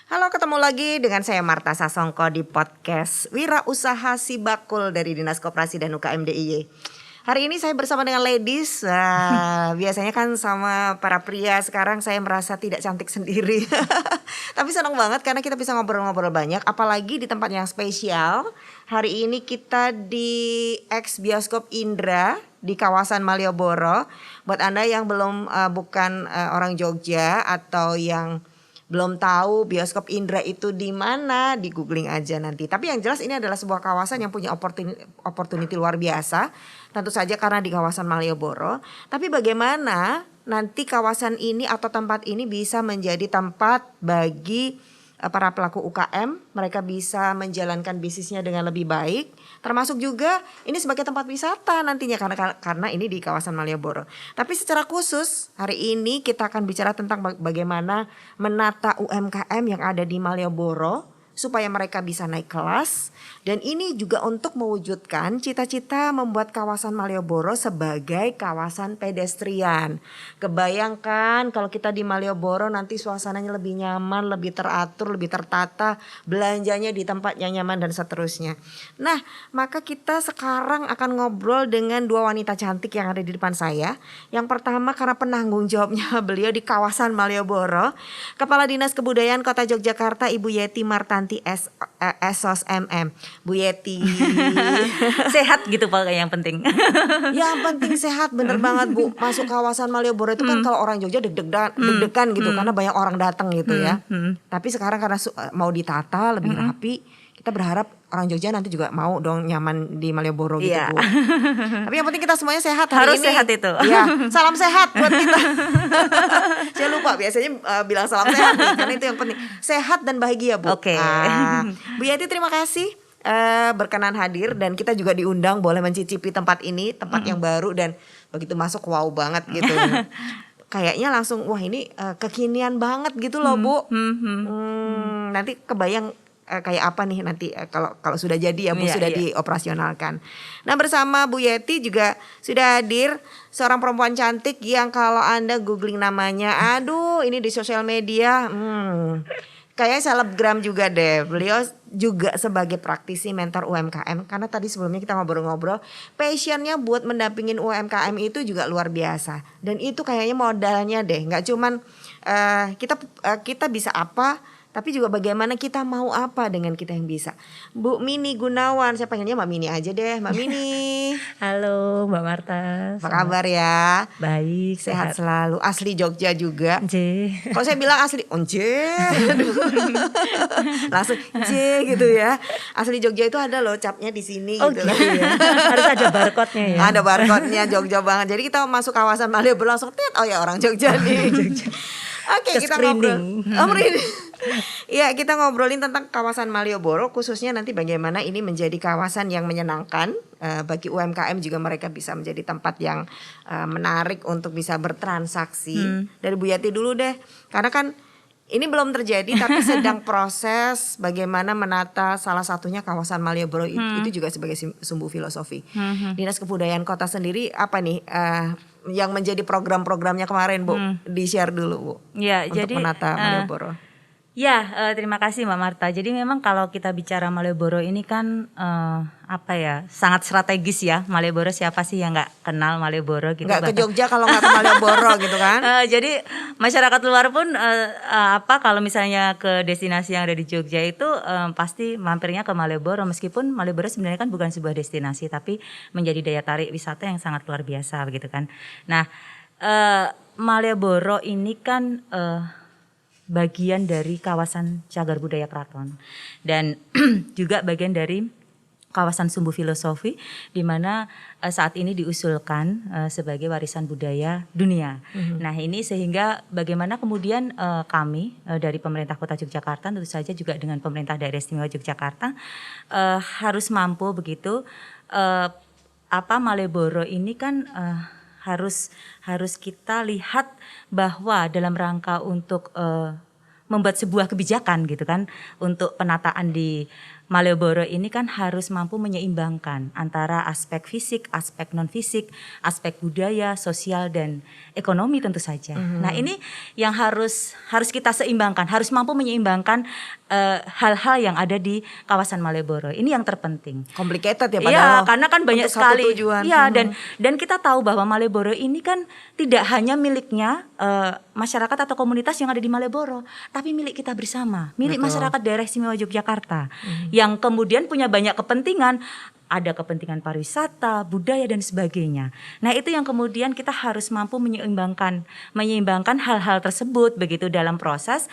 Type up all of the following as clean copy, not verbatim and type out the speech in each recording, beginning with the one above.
Halo, ketemu lagi dengan saya Marta Sasongko di podcast Wira Usaha Sibakul dari Dinas Koperasi dan UKM DIY. Hari ini saya bersama dengan ladies. Biasanya kan sama para pria, sekarang saya merasa tidak cantik sendiri. Tapi senang banget karena kita bisa ngobrol-ngobrol banyak, apalagi di tempat yang spesial. Hari ini kita di ex bioskop Indra di kawasan Malioboro. Buat Anda yang belum bukan orang Jogja atau yang belum tahu bioskop Indra itu di mana, di googling aja nanti. Tapi yang jelas ini adalah sebuah kawasan yang punya opportunity luar biasa. Tentu saja karena di kawasan Malioboro. Tapi bagaimana nanti kawasan ini atau tempat ini bisa menjadi tempat bagi para pelaku UKM, mereka bisa menjalankan bisnisnya dengan lebih baik, termasuk juga ini sebagai tempat wisata nantinya karena ini di kawasan Malioboro. Tapi secara khusus hari ini kita akan bicara tentang bagaimana menata UMKM yang ada di Malioboro supaya mereka bisa naik kelas, dan ini juga untuk mewujudkan cita-cita membuat kawasan Malioboro sebagai kawasan pedestrian. Kebayangkan kalau kita di Malioboro nanti suasananya lebih nyaman, lebih teratur, lebih tertata, belanjanya di tempatnya nyaman dan seterusnya. Nah, maka kita sekarang akan ngobrol dengan dua wanita cantik yang ada di depan saya. Yang pertama karena penanggung jawabnya beliau di kawasan Malioboro, Kepala Dinas Kebudayaan Kota Yogyakarta Ibu Yeti Martanti Esos MM. Bu Yeti. Sehat gitu pokoknya yang penting. Yang penting sehat, bener banget Bu. Masuk kawasan Malioboro itu kan kalau orang Jogja deg-degan gitu karena banyak orang datang gitu ya. Tapi sekarang karena mau ditata lebih rapi, kita berharap orang Jogja nanti juga mau dong nyaman di Malioboro gitu Bu. Tapi yang penting kita semuanya sehat hari Harus ini. sehat itu. Ya, salam sehat buat kita. Saya lupa biasanya bilang salam sehat nih, karena itu yang penting. Sehat dan bahagia Bu. Oke. Bu Yati terima kasih berkenan hadir, dan kita juga diundang boleh mencicipi tempat ini, tempat yang baru, dan begitu masuk wow banget gitu. Kayaknya langsung wah ini kekinian banget gitu loh Bu. Nanti kebayang kayak apa nih nanti kalau sudah jadi ya Bu, sudah dioperasionalkan. Nah, bersama Bu Yeti juga sudah hadir seorang perempuan cantik yang kalau Anda googling namanya, aduh ini di sosial media kayaknya selebgram juga deh. Beliau juga sebagai praktisi mentor UMKM, karena tadi sebelumnya kita ngobrol-ngobrol, passionnya buat mendampingin UMKM itu juga luar biasa. Dan itu kayaknya modalnya deh, nggak cuman kita bisa apa, tapi juga bagaimana kita mau apa dengan kita yang bisa. Bu Mini Gunawan, saya panggilnya Mbak Mini aja deh. Mbak Mini. Halo Mbak Marta. Apa kabar ya? Baik, Sehat selalu. Asli Jogja juga. J. Kalau saya bilang asli langsung J gitu ya. Asli Jogja itu ada loh capnya di sini gitu gitu ya. Harus ada barcode-nya ya. Ada barcode-nya Jogja banget. Jadi kita masuk kawasan Malioboro langsung oh ya orang Jogja nih. Oke, kita ngobrol. Iya, kita ngobrolin tentang kawasan Malioboro, khususnya nanti bagaimana ini menjadi kawasan yang menyenangkan bagi UMKM, juga mereka bisa menjadi tempat yang menarik untuk bisa bertransaksi. Dari Bu Yati dulu deh, karena kan ini belum terjadi tapi sedang proses bagaimana menata salah satunya kawasan Malioboro itu juga sebagai sumbu filosofi. Dinas Kebudayaan Kota sendiri apa nih yang menjadi program-programnya kemarin Bu, di-share dulu Bu, Ya, untuk jadi menata Malioboro. Terima kasih Mbak Marta. Jadi memang kalau kita bicara Malioboro ini kan sangat strategis ya. Malioboro, siapa sih yang nggak kenal Malioboro gitu. Nggak ke Jogja kalau nggak ke Malioboro gitu kan. Jadi masyarakat luar pun kalau misalnya ke destinasi yang ada di Jogja itu pasti mampirnya ke Malioboro, meskipun Malioboro sebenarnya kan bukan sebuah destinasi tapi menjadi daya tarik wisata yang sangat luar biasa begitu kan. Nah, Malioboro ini kan bagian dari kawasan Cagar Budaya Keraton dan juga bagian dari kawasan sumbu filosofi di mana saat ini diusulkan sebagai warisan budaya dunia. Nah, ini sehingga bagaimana kemudian kami dari pemerintah Kota Yogyakarta, tentu saja juga dengan pemerintah Daerah Istimewa Yogyakarta harus mampu begitu Malioboro ini kan harus kita lihat bahwa dalam rangka untuk membuat sebuah kebijakan gitu kan untuk penataan di Malioboro ini kan harus mampu menyeimbangkan antara aspek fisik, aspek non fisik, aspek budaya, sosial dan ekonomi tentu saja. Nah, ini yang harus kita seimbangkan, harus mampu menyeimbangkan hal-hal yang ada di kawasan Malioboro. Ini yang terpenting. Complicated ya padahal. Iya, karena kan banyak sekali. Iya, dan kita tahu bahwa Malioboro ini kan tidak hanya miliknya masyarakat atau komunitas yang ada di Malioboro, tapi milik kita bersama, milik masyarakat daerah istimewa Yogyakarta. Yang kemudian punya banyak kepentingan, ada kepentingan pariwisata, budaya dan sebagainya. Nah, itu yang kemudian kita harus mampu menyeimbangkan hal-hal tersebut begitu dalam proses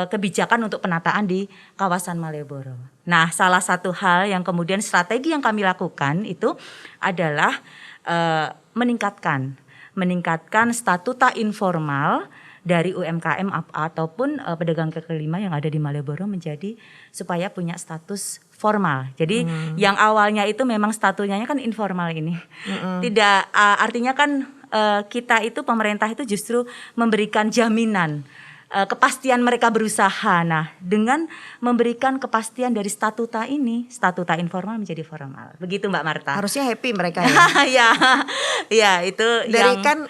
kebijakan untuk penataan di kawasan Malioboro. Nah, salah satu hal yang kemudian strategi yang kami lakukan itu adalah meningkatkan statuta informal dari UMKM ataupun pedagang kaki lima yang ada di Malioboro menjadi supaya punya status formal. Jadi yang awalnya itu memang statusnya kan informal ini. Tidak artinya kan kita itu pemerintah itu justru memberikan jaminan kepastian mereka berusaha. Nah, dengan memberikan kepastian dari statuta ini, statuta informal menjadi formal. Begitu Mbak Marta. Harusnya happy mereka ya. Ya, itu dari yang kan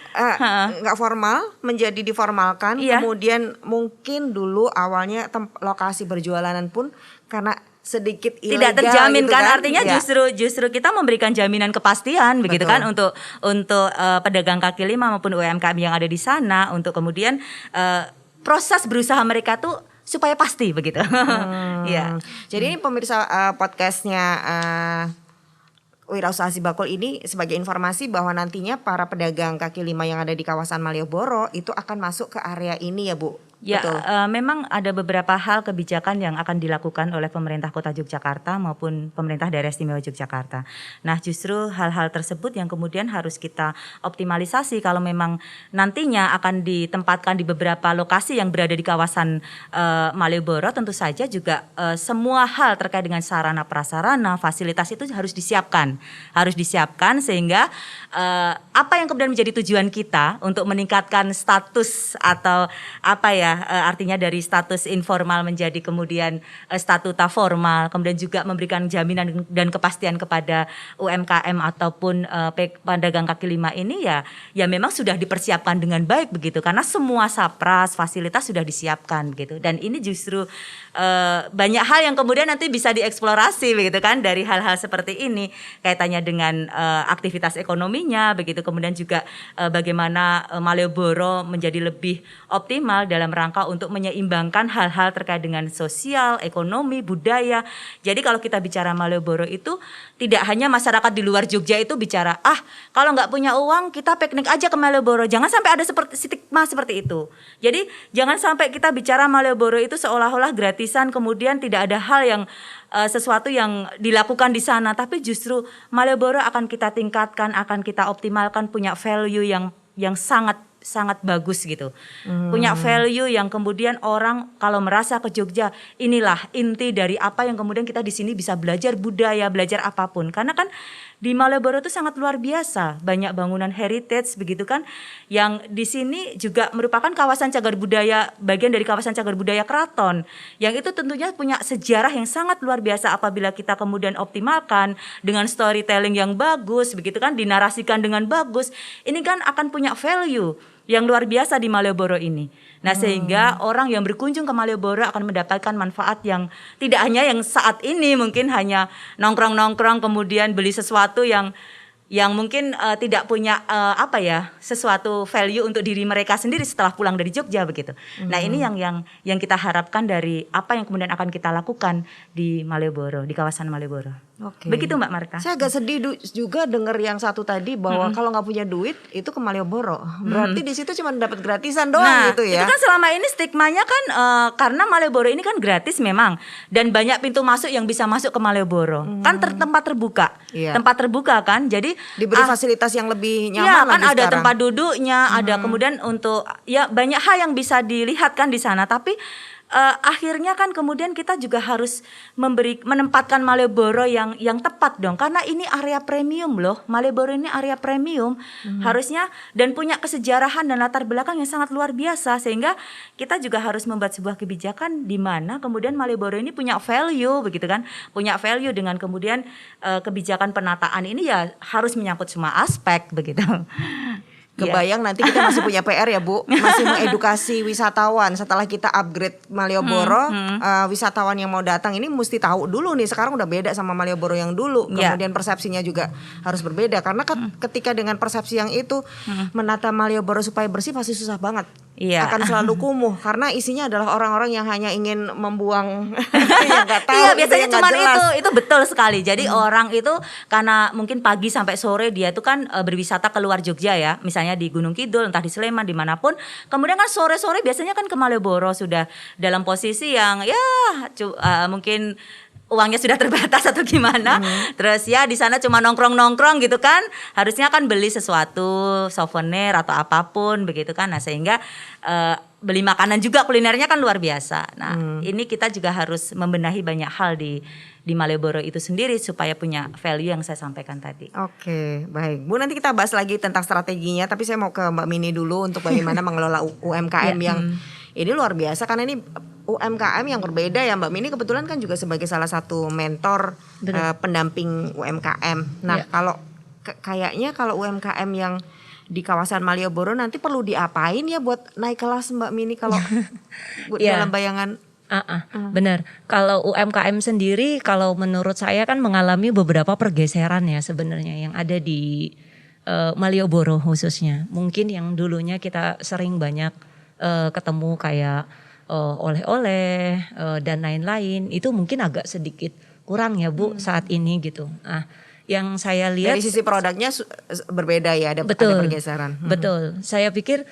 nggak formal menjadi diformalkan. Kemudian mungkin dulu awalnya lokasi berjualan pun karena sedikit ilegal, tidak terjamin gitu kan artinya justru kita memberikan jaminan kepastian begitu kan untuk pedagang kaki lima maupun UMKM yang ada di sana untuk kemudian proses berusaha mereka tuh supaya pasti begitu. Ya. Jadi ini pemirsa podcastnya Wira Usaha Si Bakul ini sebagai informasi bahwa nantinya para pedagang kaki lima yang ada di kawasan Malioboro itu akan masuk ke area ini ya Bu. Ya, memang ada beberapa hal kebijakan yang akan dilakukan oleh pemerintah Kota Yogyakarta maupun pemerintah daerah istimewa Yogyakarta. Nah, justru hal-hal tersebut yang kemudian harus kita optimalisasi kalau memang nantinya akan ditempatkan di beberapa lokasi yang berada di kawasan Malioboro, tentu saja juga semua hal terkait dengan sarana prasarana, fasilitas itu harus disiapkan sehingga apa yang kemudian menjadi tujuan kita untuk meningkatkan status atau artinya dari status informal menjadi kemudian statuta formal, kemudian juga memberikan jaminan dan kepastian kepada UMKM ataupun pedagang kaki lima ini ya memang sudah dipersiapkan dengan baik begitu karena semua sapras fasilitas sudah disiapkan gitu. Dan ini justru banyak hal yang kemudian nanti bisa dieksplorasi begitu kan dari hal-hal seperti ini kaitannya dengan aktivitas ekonominya begitu, kemudian juga bagaimana Malioboro menjadi lebih optimal dalam rangka untuk menyeimbangkan hal-hal terkait dengan sosial, ekonomi, budaya. Jadi kalau kita bicara Malioboro itu tidak hanya masyarakat di luar Jogja itu bicara kalau nggak punya uang kita piknik aja ke Malioboro. Jangan sampai ada stigma seperti itu. Jadi jangan sampai kita bicara Malioboro itu seolah-olah gratisan kemudian tidak ada hal yang sesuatu yang dilakukan di sana, tapi justru Malioboro akan kita tingkatkan, akan kita optimalkan, punya value yang sangat bagus gitu. Punya value yang kemudian orang kalau merasa ke Jogja, inilah inti dari apa yang kemudian kita di sini bisa belajar budaya, belajar apapun. Karena kan di Malioboro itu sangat luar biasa, banyak bangunan heritage begitu kan, yang di sini juga merupakan kawasan cagar budaya, bagian dari kawasan cagar budaya Keraton, yang itu tentunya punya sejarah yang sangat luar biasa apabila kita kemudian optimalkan dengan storytelling yang bagus begitu kan, dinarasikan dengan bagus, ini kan akan punya value yang luar biasa di Malioboro ini. Nah, sehingga orang yang berkunjung ke Malioboro akan mendapatkan manfaat yang tidak hanya yang saat ini mungkin hanya nongkrong-nongkrong kemudian beli sesuatu yang mungkin tidak punya sesuatu value untuk diri mereka sendiri setelah pulang dari Jogja begitu. Nah, ini yang kita harapkan dari apa yang kemudian akan kita lakukan di Malioboro, di kawasan Malioboro. Oke. Begitu Mbak Marta. Saya agak sedih juga dengar yang satu tadi bahwa kalau nggak punya duit itu ke Malioboro. Berarti di situ cuma dapat gratisan doang gitu ya. Itu kan selama ini stigmanya kan karena Malioboro ini kan gratis memang dan banyak pintu masuk yang bisa masuk ke Malioboro. Kan tempat terbuka. Iya. Tempat terbuka kan. Jadi diberi fasilitas yang lebih nyaman kan lagi ada sekarang. Tempat duduknya, ada kemudian untuk banyak hal yang bisa dilihat kan di sana, tapi akhirnya kan kemudian kita juga harus menempatkan Malioboro yang tepat dong, karena ini area premium loh. Malioboro ini area premium harusnya, dan punya kesejarahan dan latar belakang yang sangat luar biasa, sehingga kita juga harus membuat sebuah kebijakan di mana kemudian Malioboro ini punya value begitu kan, punya value, dengan kemudian kebijakan penataan ini ya harus menyangkut semua aspek begitu. Kebayang nanti kita masih punya PR ya Bu, masih mengedukasi wisatawan setelah kita upgrade Malioboro. Wisatawan yang mau datang ini mesti tahu dulu nih, sekarang udah beda sama Malioboro yang dulu. Kemudian persepsinya juga harus berbeda, karena ketika dengan persepsi yang itu menata Malioboro supaya bersih pasti susah banget. Akan selalu kumuh karena isinya adalah orang-orang yang hanya ingin membuang yang nggak tahu. Biasanya cuma itu betul sekali. Jadi orang itu karena mungkin pagi sampai sore dia itu kan berwisata keluar Jogja ya, misalnya di Gunung Kidul, entah di Sleman, dimanapun. Kemudian kan sore-sore biasanya kan ke Malioboro sudah dalam posisi yang mungkin uangnya sudah terbatas atau gimana. Terus ya di sana cuma nongkrong-nongkrong gitu kan. Harusnya kan beli sesuatu, souvenir atau apapun begitu kan. Nah, sehingga beli makanan juga, kulinernya kan luar biasa. Nah, ini kita juga harus membenahi banyak hal di Malioboro itu sendiri supaya punya value yang saya sampaikan tadi. Oke, baik. Bu, nanti kita bahas lagi tentang strateginya, tapi saya mau ke Mbak Mini dulu untuk bagaimana mengelola UMKM yang ini luar biasa, karena ini UMKM yang berbeda ya Mbak Mini, kebetulan kan juga sebagai salah satu mentor pendamping UMKM. Nah, kalau kayaknya kalau UMKM yang di kawasan Malioboro nanti perlu diapain ya buat naik kelas Mbak Mini kalau dalam bayangan? Benar. Kalau UMKM sendiri, kalau menurut saya kan mengalami beberapa pergeseran ya sebenarnya yang ada di Malioboro khususnya. Mungkin yang dulunya kita sering banyak ketemu kayak oleh-oleh dan lain-lain, itu mungkin agak sedikit kurang ya Bu saat ini gitu. Yang saya lihat dari sisi produknya berbeda ya, ada pergeseran. Betul. Saya pikir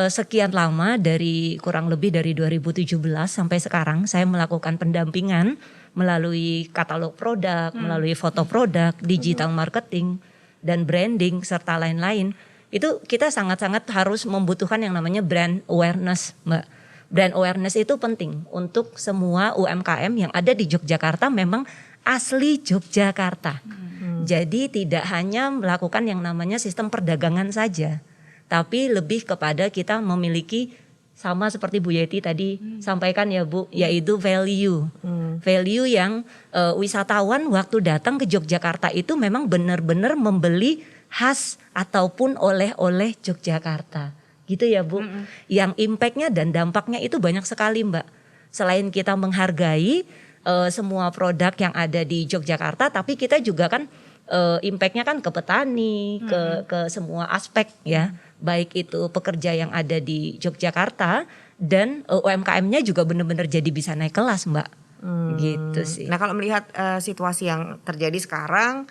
sekian lama, dari kurang lebih dari 2017 sampai sekarang saya melakukan pendampingan melalui katalog produk, melalui foto produk, digital marketing dan branding serta lain-lain. Itu kita sangat-sangat harus membutuhkan yang namanya brand awareness, Mbak. Brand awareness itu penting untuk semua UMKM yang ada di Yogyakarta, memang asli Yogyakarta. Jadi tidak hanya melakukan yang namanya sistem perdagangan saja, tapi lebih kepada kita memiliki, sama seperti Bu Yeti tadi sampaikan ya Bu, yaitu value. Value yang wisatawan waktu datang ke Yogyakarta itu memang benar-benar membeli khas ataupun oleh-oleh Yogyakarta. Gitu ya Bu. Yang impactnya dan dampaknya itu banyak sekali Mbak. Selain kita menghargai semua produk yang ada di Yogyakarta, tapi kita juga kan impactnya kan ke petani, ke semua aspek ya. Baik itu pekerja yang ada di Yogyakarta dan UMKM-nya juga benar-benar jadi bisa naik kelas Mbak. Gitu sih. Nah, kalau melihat situasi yang terjadi sekarang,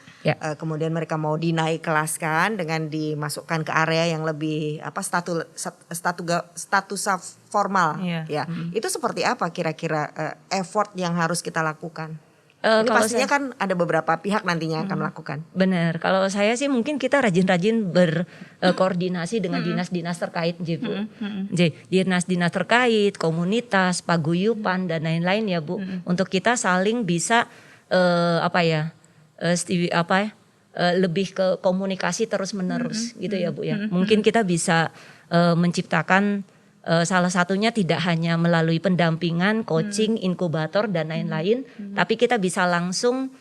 kemudian mereka mau dinaik kelaskan dengan dimasukkan ke area yang lebih status formal, itu seperti apa kira-kira effort yang harus kita lakukan? Ini pastinya kan ada beberapa pihak nantinya akan melakukan. Benar. Kalau saya sih mungkin kita rajin-rajin berkoordinasi dengan dinas-dinas terkait, Bu. Dinas-dinas terkait, komunitas, paguyuban dan lain-lain ya Bu. Untuk kita saling bisa lebih ke komunikasi terus-menerus gitu ya Bu ya. Mungkin kita bisa menciptakan salah satunya tidak hanya melalui pendampingan, coaching, inkubator dan lain-lain, tapi kita bisa langsung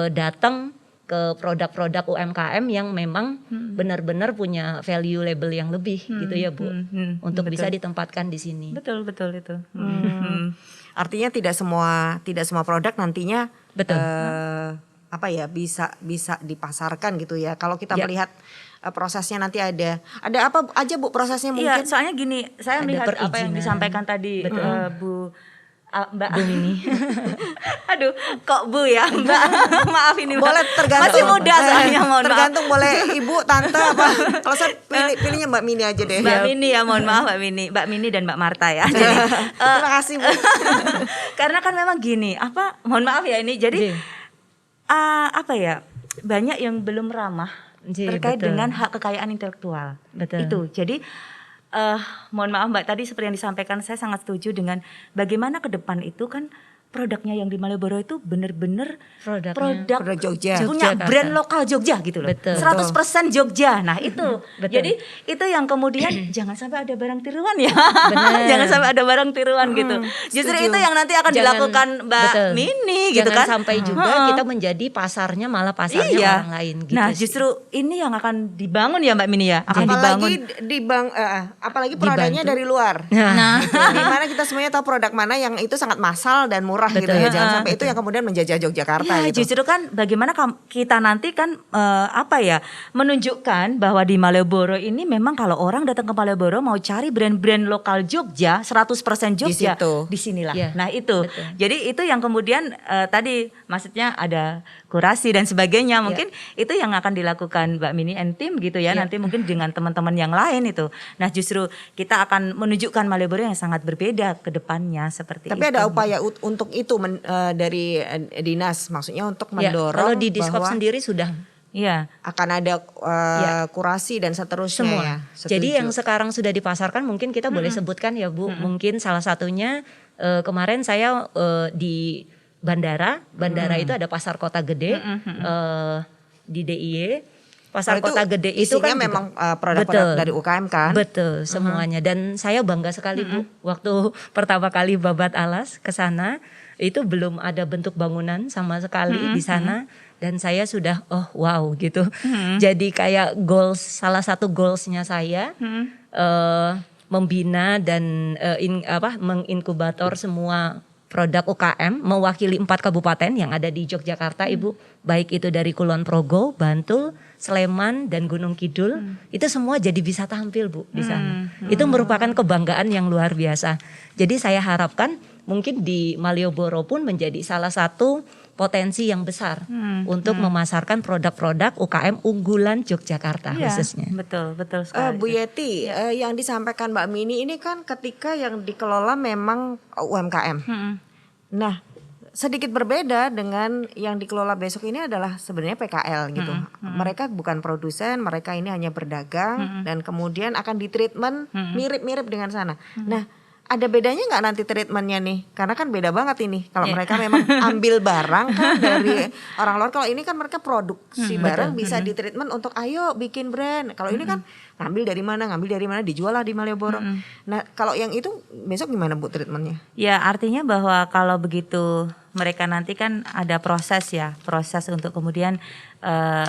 datang ke produk-produk UMKM yang memang benar-benar punya value label yang lebih gitu ya Bu, untuk bisa ditempatkan di sini. Betul itu. Artinya tidak semua produk nantinya bisa dipasarkan gitu ya. Kalau kita melihat prosesnya nanti ada apa aja Bu prosesnya mungkin? Iya, soalnya gini, saya melihat apa yang disampaikan tadi Mbak Mini. Aduh, kok Bu ya Mbak? Maaf ini boleh tergantung. Masih muda soalnya, mohon tergantung maaf. Boleh Ibu, Tante apa? Kalau saya pilihnya Mbak Mini aja deh. Mbak Mini ya, mohon maaf Mbak Mini dan Mbak Marta ya. Jadi, terima kasih Bu. Karena kan memang gini, mohon maaf ya ini. Jadi banyak yang belum ramah terkait dengan hak kekayaan intelektual. Itu. Jadi mohon maaf Mbak, tadi seperti yang disampaikan saya sangat setuju dengan bagaimana ke depan itu kan produknya yang di Malioboro itu benar-benar produk Jogja. punya brand lokal Jogja gitu loh. Betul. 100% Jogja. Nah, itu. Betul. Jadi itu yang kemudian jangan sampai ada barang tiruan ya. Benar. Jangan sampai ada barang tiruan gitu. Justru setuju. itu yang nanti akan dilakukan Mbak betul. Mini gitu Jangan kan. sampai juga kita menjadi pasarnya malah pasarnya orang lain gitu. Nah, sih. justru ini yang akan dibangun ya Mbak Mini ya. Akan dibangun. Apalagi produknya Dibantu. dari luar. Nah, Dimana kita semuanya tahu produk mana yang itu sangat massal dan murah gitu ya. Jangan sampai itu yang kemudian menjajah Yogyakarta Ya, gitu. justru kan bagaimana kita nanti kan menunjukkan bahwa di Malioboro ini memang kalau orang datang ke Malioboro mau cari brand-brand lokal Jogja 100% Jogja situ. di sinilah. Ya, Nah, itu. betul. Jadi itu yang kemudian tadi maksudnya ada kurasi dan sebagainya. Mungkin itu yang akan dilakukan Mbak Mini and tim gitu ya. Nanti mungkin dengan teman-teman yang lain itu. Nah, justru kita akan menunjukkan Malioboro yang sangat berbeda ke depannya seperti Tapi itu. ada upaya untuk itu dari dinas, maksudnya untuk ya, mendorong kalau di Diskop bahwa sendiri sudah Iya. akan ada kurasi dan seterusnya semua. ya. Jadi Setuju. yang sekarang sudah dipasarkan mungkin kita boleh sebutkan ya Bu. Mungkin salah satunya kemarin saya di bandara itu ada pasar kota gede di DIY. Pasar itu kota gede itu isinya kan memang juga, produk-produk betul, dari UKM kan. Betul semuanya dan saya bangga sekali Bu. Waktu pertama kali babat alas ke sana itu belum ada bentuk bangunan sama sekali di sana. Dan saya sudah wow gitu. Jadi kayak salah satu goalsnya saya membina dan menginkubator semua produk UKM mewakili 4 kabupaten yang ada di Yogyakarta Ibu. Baik itu dari Kulon Progo, Bantul, Sleman dan Gunung Kidul. Itu semua jadi bisa tampil Bu di sana. Itu merupakan kebanggaan yang luar biasa. Jadi saya harapkan mungkin di Malioboro pun menjadi salah satu potensi yang besar untuk memasarkan produk-produk UKM unggulan Yogyakarta khususnya. Betul sekali. Bu Yeti, yang disampaikan Mbak Mini ini kan ketika yang dikelola memang UMKM. Nah, sedikit berbeda dengan yang dikelola besok ini adalah sebenarnya PKL gitu. Mereka bukan produsen, mereka ini hanya berdagang dan kemudian akan ditreatment mirip-mirip dengan sana. Nah, ada bedanya nggak nanti treatmentnya nih? Karena kan beda banget ini. Kalau mereka memang ambil barang kan dari orang luar. Kalau ini kan mereka produksi barang bisa ditreatment untuk ayo bikin brand. Kalau ini kan ngambil dari mana, dijual lah di Malioboro. Nah kalau yang itu besok gimana Bu treatmentnya? Ya artinya bahwa kalau begitu mereka nanti kan ada proses untuk kemudian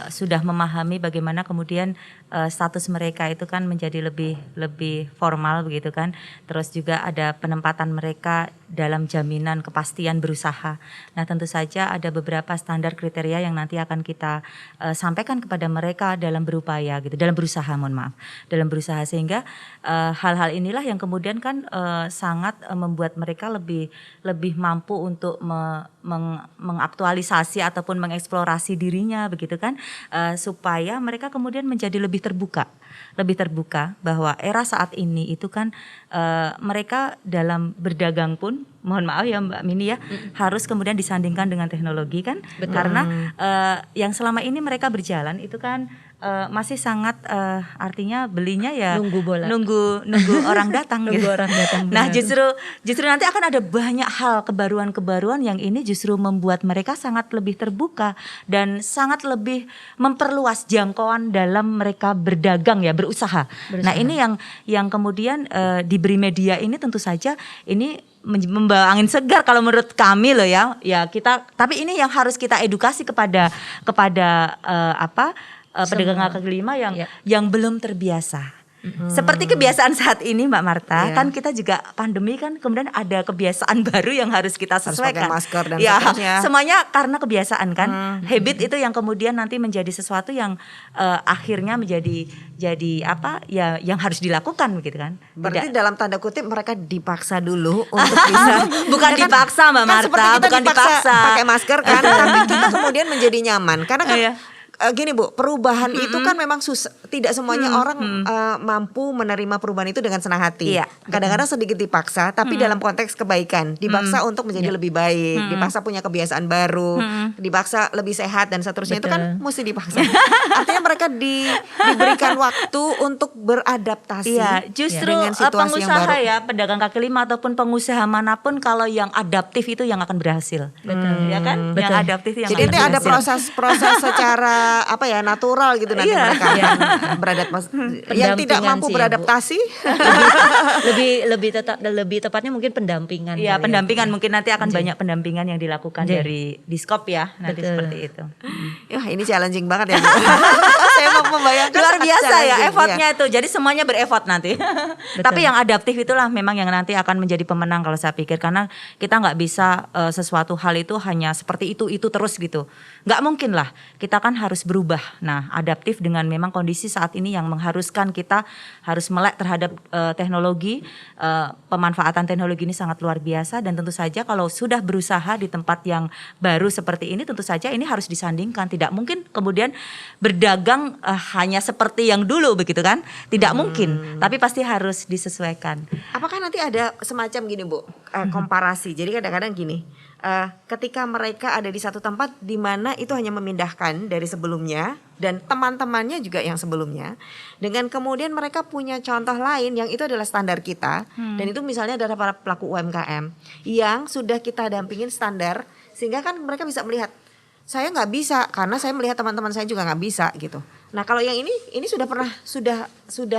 sudah memahami bagaimana kemudian status mereka itu kan menjadi lebih formal begitu kan. Terus juga ada penempatan mereka dalam jaminan kepastian berusaha. Nah tentu saja ada beberapa standar kriteria yang nanti akan kita sampaikan kepada mereka dalam berupaya gitu, dalam berusaha dalam berusaha sehingga hal-hal inilah yang kemudian kan sangat membuat mereka lebih mampu untuk mengaktualisasi ataupun mengeksplorasi dirinya begitu kan, supaya mereka kemudian menjadi lebih terbuka bahwa era saat ini itu kan mereka dalam berdagang pun mohon maaf ya Mbak Mini ya harus kemudian disandingkan dengan teknologi kan. Betul. Karena yang selama ini mereka berjalan itu kan masih sangat artinya belinya ya nunggu orang datang gitu. Nunggu orang datang. Nah justru nanti akan ada banyak hal kebaruan yang ini justru membuat mereka sangat lebih terbuka dan sangat lebih memperluas jangkauan dalam mereka berdagang ya berusaha. Nah ini yang kemudian diberi media ini tentu saja ini membawa angin segar kalau menurut kami loh ya kita tapi ini yang harus kita edukasi kepada pedagang kaki lima yang belum terbiasa. Seperti kebiasaan saat ini Mbak Marta, kan kita juga pandemi kan kemudian ada kebiasaan baru yang harus kita sesuaikan. Harus pakai masker dan seterusnya. Semuanya karena kebiasaan kan. Habit itu yang kemudian nanti menjadi sesuatu yang akhirnya menjadi yang harus dilakukan begitu kan. Berarti dalam tanda kutip mereka dipaksa dulu untuk bisa bukan dipaksa Mbak Marta, seperti kita bukan dipaksa dipaksa pakai masker kan, tapi kita kemudian menjadi nyaman karena kan gini Bu, perubahan itu kan memang susah. Tidak semuanya orang mampu menerima perubahan itu dengan senang hati. Iya. Kadang-kadang sedikit dipaksa, tapi dalam konteks kebaikan. Dipaksa untuk menjadi lebih baik, dipaksa punya kebiasaan baru, dipaksa lebih sehat dan seterusnya. Itu kan mesti dipaksa. Artinya mereka diberikan waktu untuk beradaptasi. Iya, justru dengan situasi yang pengusaha baru. ya, pedagang kaki lima ataupun pengusaha manapun kalau yang adaptif itu yang akan berhasil. Betul. Ya kan? Yang adaptif itu yang Jadi akan itu ada berhasil. proses secara apa ya, natural gitu nanti Iya. mereka akan beradaptasi. Yang tidak Pendampingan mampu sih ya, Bu. beradaptasi lebih tepatnya mungkin pendampingan. Iya, kali ya. pendampingan mungkin nanti akan banyak pendampingan yang dilakukan Iya. dari Diskop ya, nanti Betul. seperti itu. ya ini challenging banget ya. Bu. Saya mau membayangkan Luar sangat biasa ya challenging, effortnya iya. itu. Jadi semuanya berefort nanti. Tapi yang adaptif itulah memang yang nanti akan menjadi pemenang kalau saya pikir, karena kita nggak bisa sesuatu hal itu hanya seperti itu terus gitu. Nggak mungkin lah. Kita kan harus berubah. Nah, adaptif dengan memang kondisi saat ini yang mengharuskan kita harus melek terhadap teknologi. Pemanfaatan teknologi ini sangat luar biasa, dan tentu saja kalau sudah berusaha di tempat yang baru seperti ini, tentu saja ini harus disandingkan. Tidak mungkin kemudian berdagang hanya seperti yang dulu begitu kan? Tidak mungkin, tapi pasti harus disesuaikan. Apakah nanti ada semacam gini Bu, komparasi. Jadi kadang-kadang gini, ketika mereka ada di satu tempat di mana itu hanya memindahkan dari sebelumnya dan teman-temannya juga yang sebelumnya, dengan kemudian mereka punya contoh lain yang itu adalah standar kita, dan itu misalnya adalah para pelaku UMKM yang sudah kita dampingin standar, sehingga kan mereka bisa melihat saya nggak bisa karena saya melihat teman-teman saya juga nggak bisa gitu. Nah kalau yang ini sudah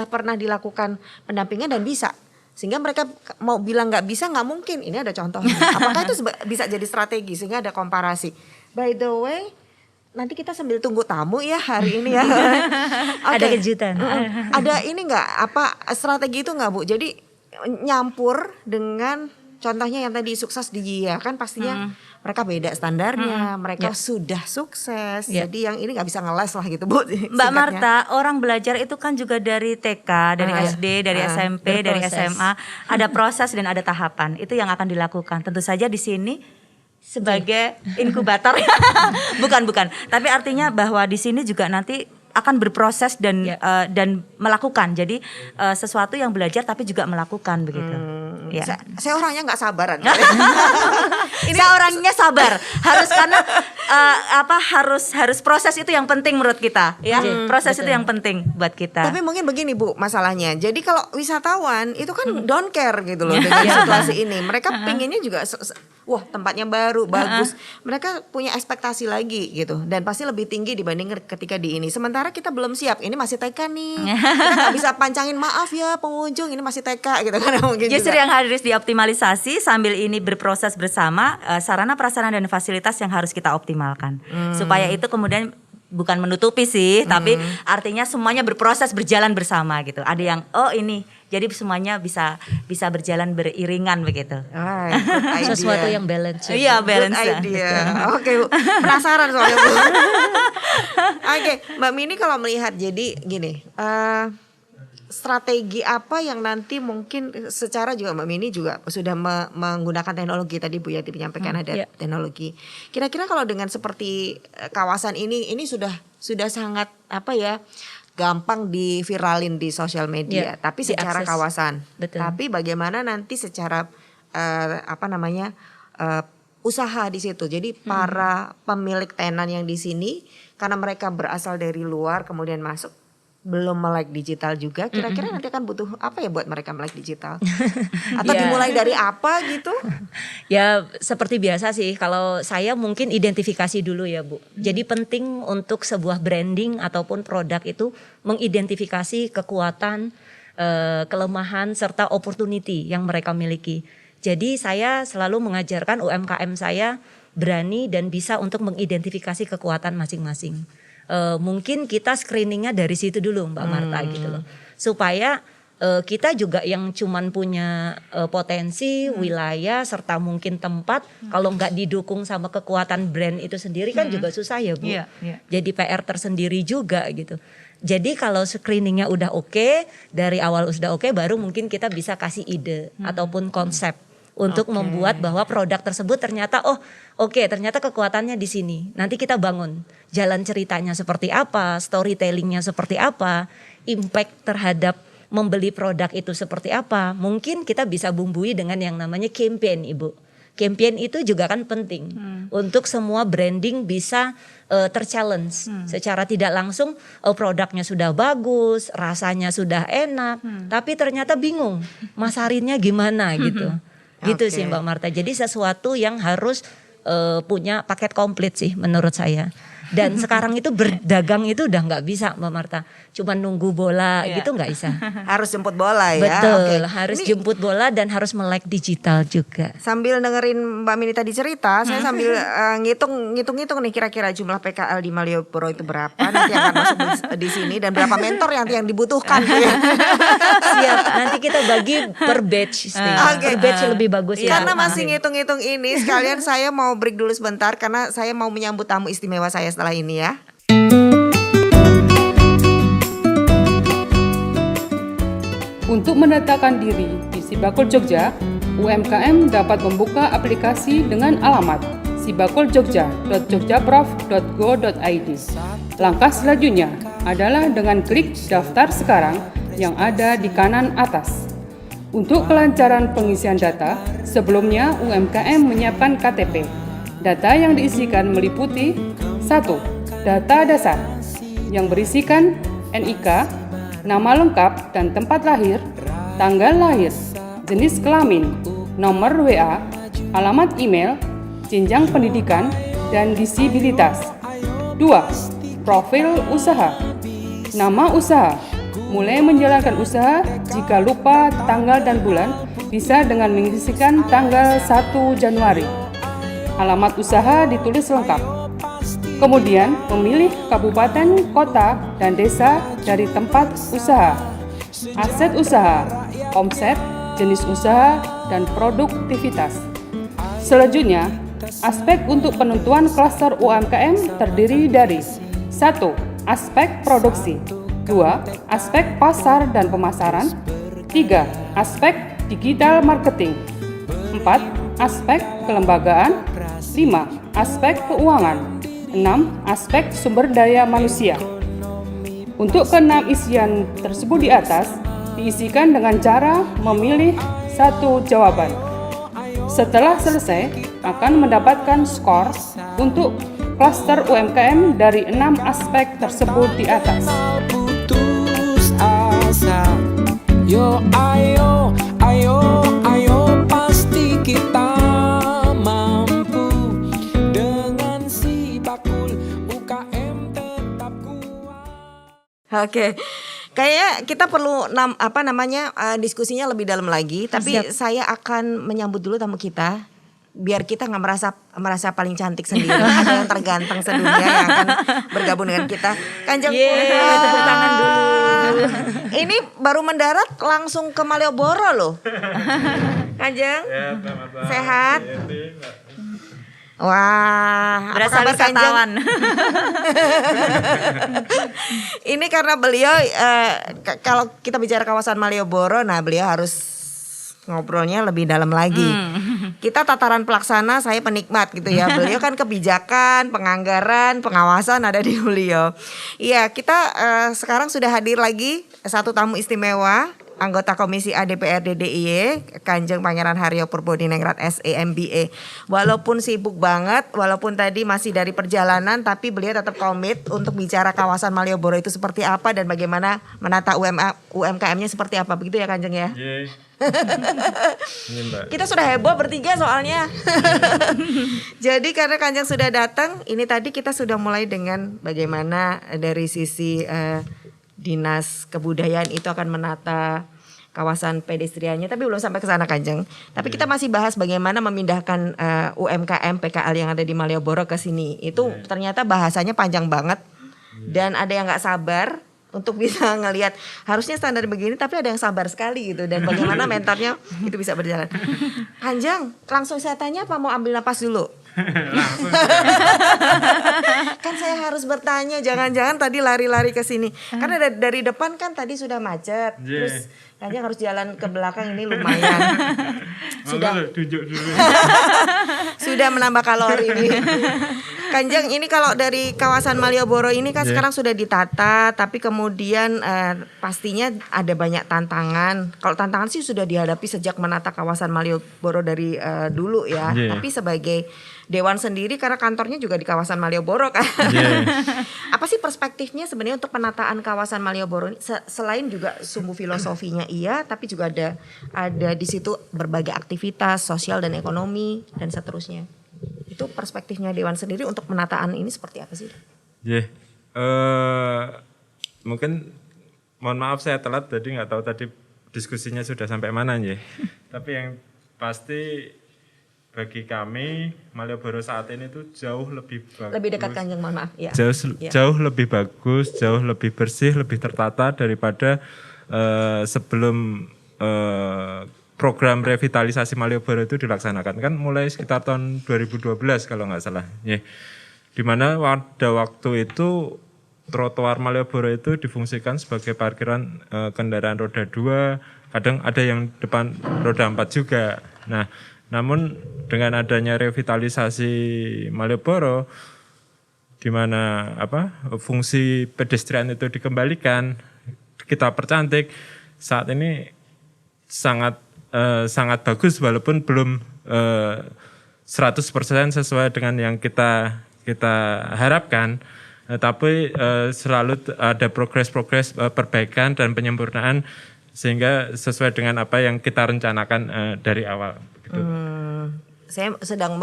pernah dilakukan pendampingan dan bisa. Sehingga mereka mau bilang nggak bisa, nggak mungkin. Ini ada contohnya. Apakah itu bisa jadi strategi sehingga ada komparasi? By the way, nanti kita sambil tunggu tamu ya hari ini ya. Ada Oke. kejutan. Ada ini nggak, apa strategi itu nggak Bu? Jadi nyampur dengan contohnya yang tadi sukses di Jia kan pastinya mereka beda standarnya, mereka sudah sukses. Jadi yang ini nggak bisa ngeles lah gitu Bu. Mbak singkatnya. Marta, orang belajar itu kan juga dari TK, dari SD, dari SMP, dari berproses. SMA, ada proses dan ada tahapan. Itu yang akan dilakukan. Tentu saja di sini sebagai inkubator. bukan. Tapi artinya bahwa di sini juga nanti akan berproses dan dan melakukan. Jadi sesuatu yang belajar tapi juga melakukan begitu. Ya. Saya orangnya nggak sabaran. Saya orangnya sabar, harus karena harus proses itu yang penting menurut kita, ya. Proses itu yang penting buat kita. Tapi mungkin begini Bu masalahnya. Jadi kalau wisatawan itu kan don't care gitu loh dengan situasi ini. Mereka pinginnya juga wah tempatnya baru, bagus. Mereka punya ekspektasi lagi gitu. Dan pasti lebih tinggi dibanding ketika di ini. Sementara kita belum siap. Ini masih TK nih. Kita gak bisa pancangin maaf ya pengunjung ini masih TK gitu kan mungkin Justru juga. yang harus dioptimalisasi sambil ini berproses bersama, sarana prasarana dan fasilitas yang harus kita optimalkan. Supaya itu kemudian bukan menutupi sih, tapi artinya semuanya berproses berjalan bersama gitu. Ada yang ini jadi semuanya bisa berjalan beriringan begitu. Good idea. Sesuatu yang balance. ya. Iya, Good balance. idea. Oke Bu, penasaran soalnya Bu. Oke, Mbak Mini kalau melihat jadi gini, strategi apa yang nanti mungkin secara juga Mbak Mini juga sudah menggunakan teknologi tadi Bu Yati menyampaikan ada teknologi. Kira-kira kalau dengan seperti kawasan ini sudah sangat gampang diviralin di sosial media, tapi secara diakses. kawasan. Betul. Tapi bagaimana nanti secara usaha di situ. Jadi para pemilik tenan yang di sini karena mereka berasal dari luar kemudian masuk belum melek digital juga, kira-kira nanti akan butuh apa ya buat mereka melek digital? Atau dimulai dari apa gitu? Ya seperti biasa sih, kalau saya mungkin identifikasi dulu ya Bu. Jadi penting untuk sebuah branding ataupun produk itu mengidentifikasi kekuatan, kelemahan serta opportunity yang mereka miliki. Jadi saya selalu mengajarkan UMKM saya berani dan bisa untuk mengidentifikasi kekuatan masing-masing. Mungkin kita screeningnya dari situ dulu Mbak Marta gitu loh. Supaya kita juga yang cuman punya potensi, wilayah serta mungkin tempat, kalau nggak didukung sama kekuatan brand itu sendiri kan juga susah ya Bu. Iya. Jadi PR tersendiri juga gitu. Jadi kalau screeningnya udah oke, dari awal sudah oke, baru mungkin kita bisa kasih ide ataupun konsep. untuk membuat bahwa produk tersebut ternyata ternyata kekuatannya di sini. Nanti kita bangun jalan ceritanya seperti apa, storytellingnya seperti apa, impact terhadap membeli produk itu seperti apa. Mungkin kita bisa bumbui dengan yang namanya campaign, Ibu. Campaign itu juga kan penting untuk semua branding bisa terchallenge secara tidak langsung. Produknya sudah bagus, rasanya sudah enak, tapi ternyata bingung masarinnya gimana gitu. Gitu sih Mbak Marta. Jadi sesuatu yang harus punya paket komplit sih menurut saya. Dan sekarang itu berdagang itu udah nggak bisa Mbak Marta. Cuma nunggu bola gitu nggak bisa. Harus jemput bola ya. Betul, harus jemput bola dan harus melek digital juga. Sambil dengerin Mbak Mini tadi cerita, saya sambil ngitung-ngitung nih kira-kira jumlah PKL di Malioboro itu berapa, nanti akan masuk di sini dan berapa mentor yang dibutuhkan. Siap, nanti kita bagi per batch. Per batch lebih bagus ya. Karena masih ngitung-ngitung ini, sekalian saya mau break dulu sebentar karena saya mau menyambut tamu istimewa saya setelah ini ya. Untuk mendaftarkan diri di Sibakul Jogja, UMKM dapat membuka aplikasi dengan alamat sibakuljogja.jogjaprof.go.id. Langkah selanjutnya adalah dengan klik daftar sekarang yang ada di kanan atas. Untuk kelancaran pengisian data, sebelumnya UMKM menyiapkan KTP. Data yang diisikan meliputi 1. Data dasar yang berisikan NIK, nama lengkap dan tempat lahir, tanggal lahir, jenis kelamin, nomor WA, alamat email, jenjang pendidikan, dan disabilitas. 2. Profil usaha. Nama usaha. Mulai menjalankan usaha, jika lupa tanggal dan bulan, bisa dengan mengisikan tanggal 1 Januari. Alamat usaha ditulis lengkap. Kemudian memilih kabupaten, kota, dan desa dari tempat usaha, aset usaha, omset, jenis usaha, dan produktivitas. Selanjutnya, aspek untuk penentuan klaster UMKM terdiri dari 1. Aspek produksi, 2. Aspek pasar dan pemasaran, 3. Aspek digital marketing, 4. Aspek kelembagaan, 5. Aspek keuangan, 6. Aspek sumber daya manusia. Untuk keenam isian tersebut di atas diisikan dengan cara memilih satu jawaban. Setelah selesai akan mendapatkan skor untuk klaster UMKM dari 6 aspek tersebut di atas. Putus asa. Yo ayo ayo ayo pasti kita mampu. Oke. Kayaknya kita perlu diskusinya lebih dalam lagi. Tapi saya akan menyambut dulu tamu kita, biar kita nggak merasa paling cantik sendiri. Ada yang terganteng sedunia yang akan bergabung dengan kita. Kanjeng, tepuk tangan dulu. Ini baru mendarat langsung ke Malioboro loh. Kanjeng, sehat? Wah, berasa wisatawan. Ini karena beliau kalau kita bicara kawasan Malioboro, nah beliau harus ngobrolnya lebih dalam lagi. Kita tataran pelaksana, saya penikmat gitu ya. Beliau kan kebijakan, penganggaran, pengawasan ada di beliau. Iya, kita sekarang sudah hadir lagi satu tamu istimewa. Anggota Komisi A DPRD DIY, Kanjeng Pangeran Haryo Purbodiningrat SE MBA. Walaupun sibuk banget, walaupun tadi masih dari perjalanan, tapi beliau tetap komit untuk bicara kawasan Malioboro itu seperti apa dan bagaimana menata UMKM-nya seperti apa. Begitu ya Kanjeng ya? Kita sudah heboh bertiga soalnya. Jadi karena Kanjeng sudah datang, ini tadi kita sudah mulai dengan bagaimana dari sisi Dinas Kebudayaan itu akan menata kawasan pedestriannya, tapi belum sampai ke sana Kanjeng. Tapi kita masih bahas bagaimana memindahkan UMKM PKL yang ada di Malioboro ke sini. Itu ternyata bahasanya panjang banget dan ada yang nggak sabar untuk bisa ngelihat harusnya standar begini, tapi ada yang sabar sekali gitu. Dan bagaimana mentornya itu bisa berjalan. Kanjeng, langsung saya tanya apa mau ambil napas dulu? Kan saya harus bertanya, jangan-jangan tadi lari-lari ke sini. Karena dari depan kan tadi sudah macet. Terus Kanjeng harus jalan ke belakang ini lumayan. Sudah tunjuk dulu. sudah menambah kalori ini. Kanjeng, ini kalau dari kawasan Malioboro ini kan sekarang sudah ditata, tapi kemudian pastinya ada banyak tantangan. Kalau tantangan sih sudah dihadapi sejak menata kawasan Malioboro dari dulu ya. Tapi sebagai Dewan sendiri karena kantornya juga di kawasan Malioboro kan. Apa sih perspektifnya sebenarnya untuk penataan kawasan Malioboro ini? Selain juga sumbu filosofinya iya, tapi juga ada di situ berbagai aktivitas sosial dan ekonomi dan seterusnya. Itu perspektifnya Dewan sendiri untuk penataan ini seperti apa sih? Mungkin mohon maaf saya telat, jadi nggak tahu tadi diskusinya sudah sampai mana ya. Tapi yang pasti bagi kami Malioboro saat ini tuh jauh lebih bagus. Lebih dekat Kanjeng, mohon maaf. Ya. Jauh lebih bagus, jauh lebih bersih, lebih tertata daripada sebelum program revitalisasi Malioboro itu dilaksanakan. Kan mulai sekitar tahun 2012 kalau nggak salah. Dimana pada waktu itu trotoar Malioboro itu difungsikan sebagai parkiran kendaraan roda 2, kadang ada yang depan roda 4 juga. Nah, namun dengan adanya revitalisasi Malioboro, di mana fungsi pedestrian itu dikembalikan, kita percantik, saat ini sangat bagus walaupun belum 100% sesuai dengan yang kita harapkan, tapi selalu ada progres perbaikan dan penyempurnaan sehingga sesuai dengan apa yang kita rencanakan dari awal. Saya sedang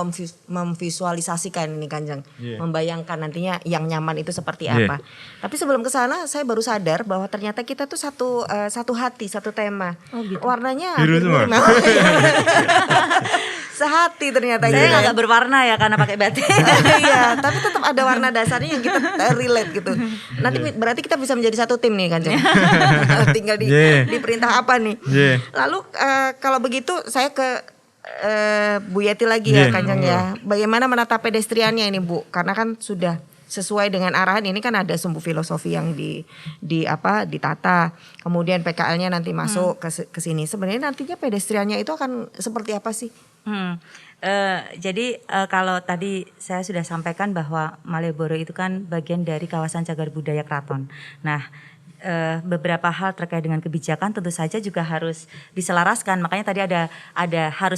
memvisualisasikan ini Kanjeng, membayangkan nantinya yang nyaman itu seperti apa. Tapi sebelum ke sana, saya baru sadar bahwa ternyata kita tuh satu hati, satu tema. Warnanya biru semua. Sehati ternyata. Saya agak berwarna ya karena pakai batik. Iya, tapi tetap ada warna dasarnya yang kita relate gitu. Nanti berarti kita bisa menjadi satu tim nih Kanjeng. Tinggal diperintah apa nih. Lalu kalau begitu saya ke Bu Yati lagi ya Kanjeng ya. Bagaimana menata pedestriannya ini Bu? Karena kan sudah sesuai dengan arahan ini kan ada sumbu filosofi yang ditata. Kemudian PKL-nya nanti masuk ke sini. Sebenarnya nantinya pedestriannya itu akan seperti apa sih? Jadi kalau tadi saya sudah sampaikan bahwa Malioboro itu kan bagian dari kawasan cagar budaya Keraton. Nah, beberapa hal terkait dengan kebijakan tentu saja juga harus diselaraskan. Makanya tadi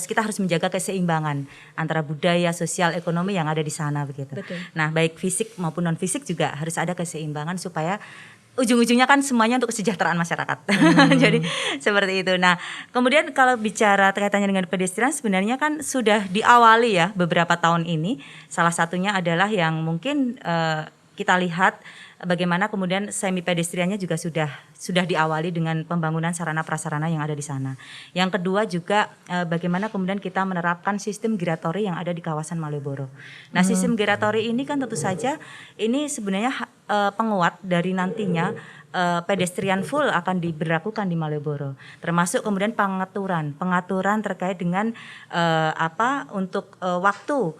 kita harus menjaga keseimbangan antara budaya, sosial, ekonomi yang ada di sana begitu. Betul. Nah, baik fisik maupun non fisik juga harus ada keseimbangan supaya ujung-ujungnya kan semuanya untuk kesejahteraan masyarakat. Jadi seperti itu. Nah, kemudian kalau bicara kaitannya dengan pedestrian sebenarnya kan sudah diawali ya beberapa tahun ini. Salah satunya adalah yang mungkin kita lihat bagaimana kemudian semi pedestriannya juga sudah diawali dengan pembangunan sarana prasarana yang ada di sana. Yang kedua juga bagaimana kemudian kita menerapkan sistem giratori yang ada di kawasan Malioboro. Nah, sistem giratori ini kan tentu saja ini sebenarnya penguat dari nantinya pedestrian full akan diberlakukan di Malioboro. Termasuk kemudian pengaturan terkait dengan untuk waktu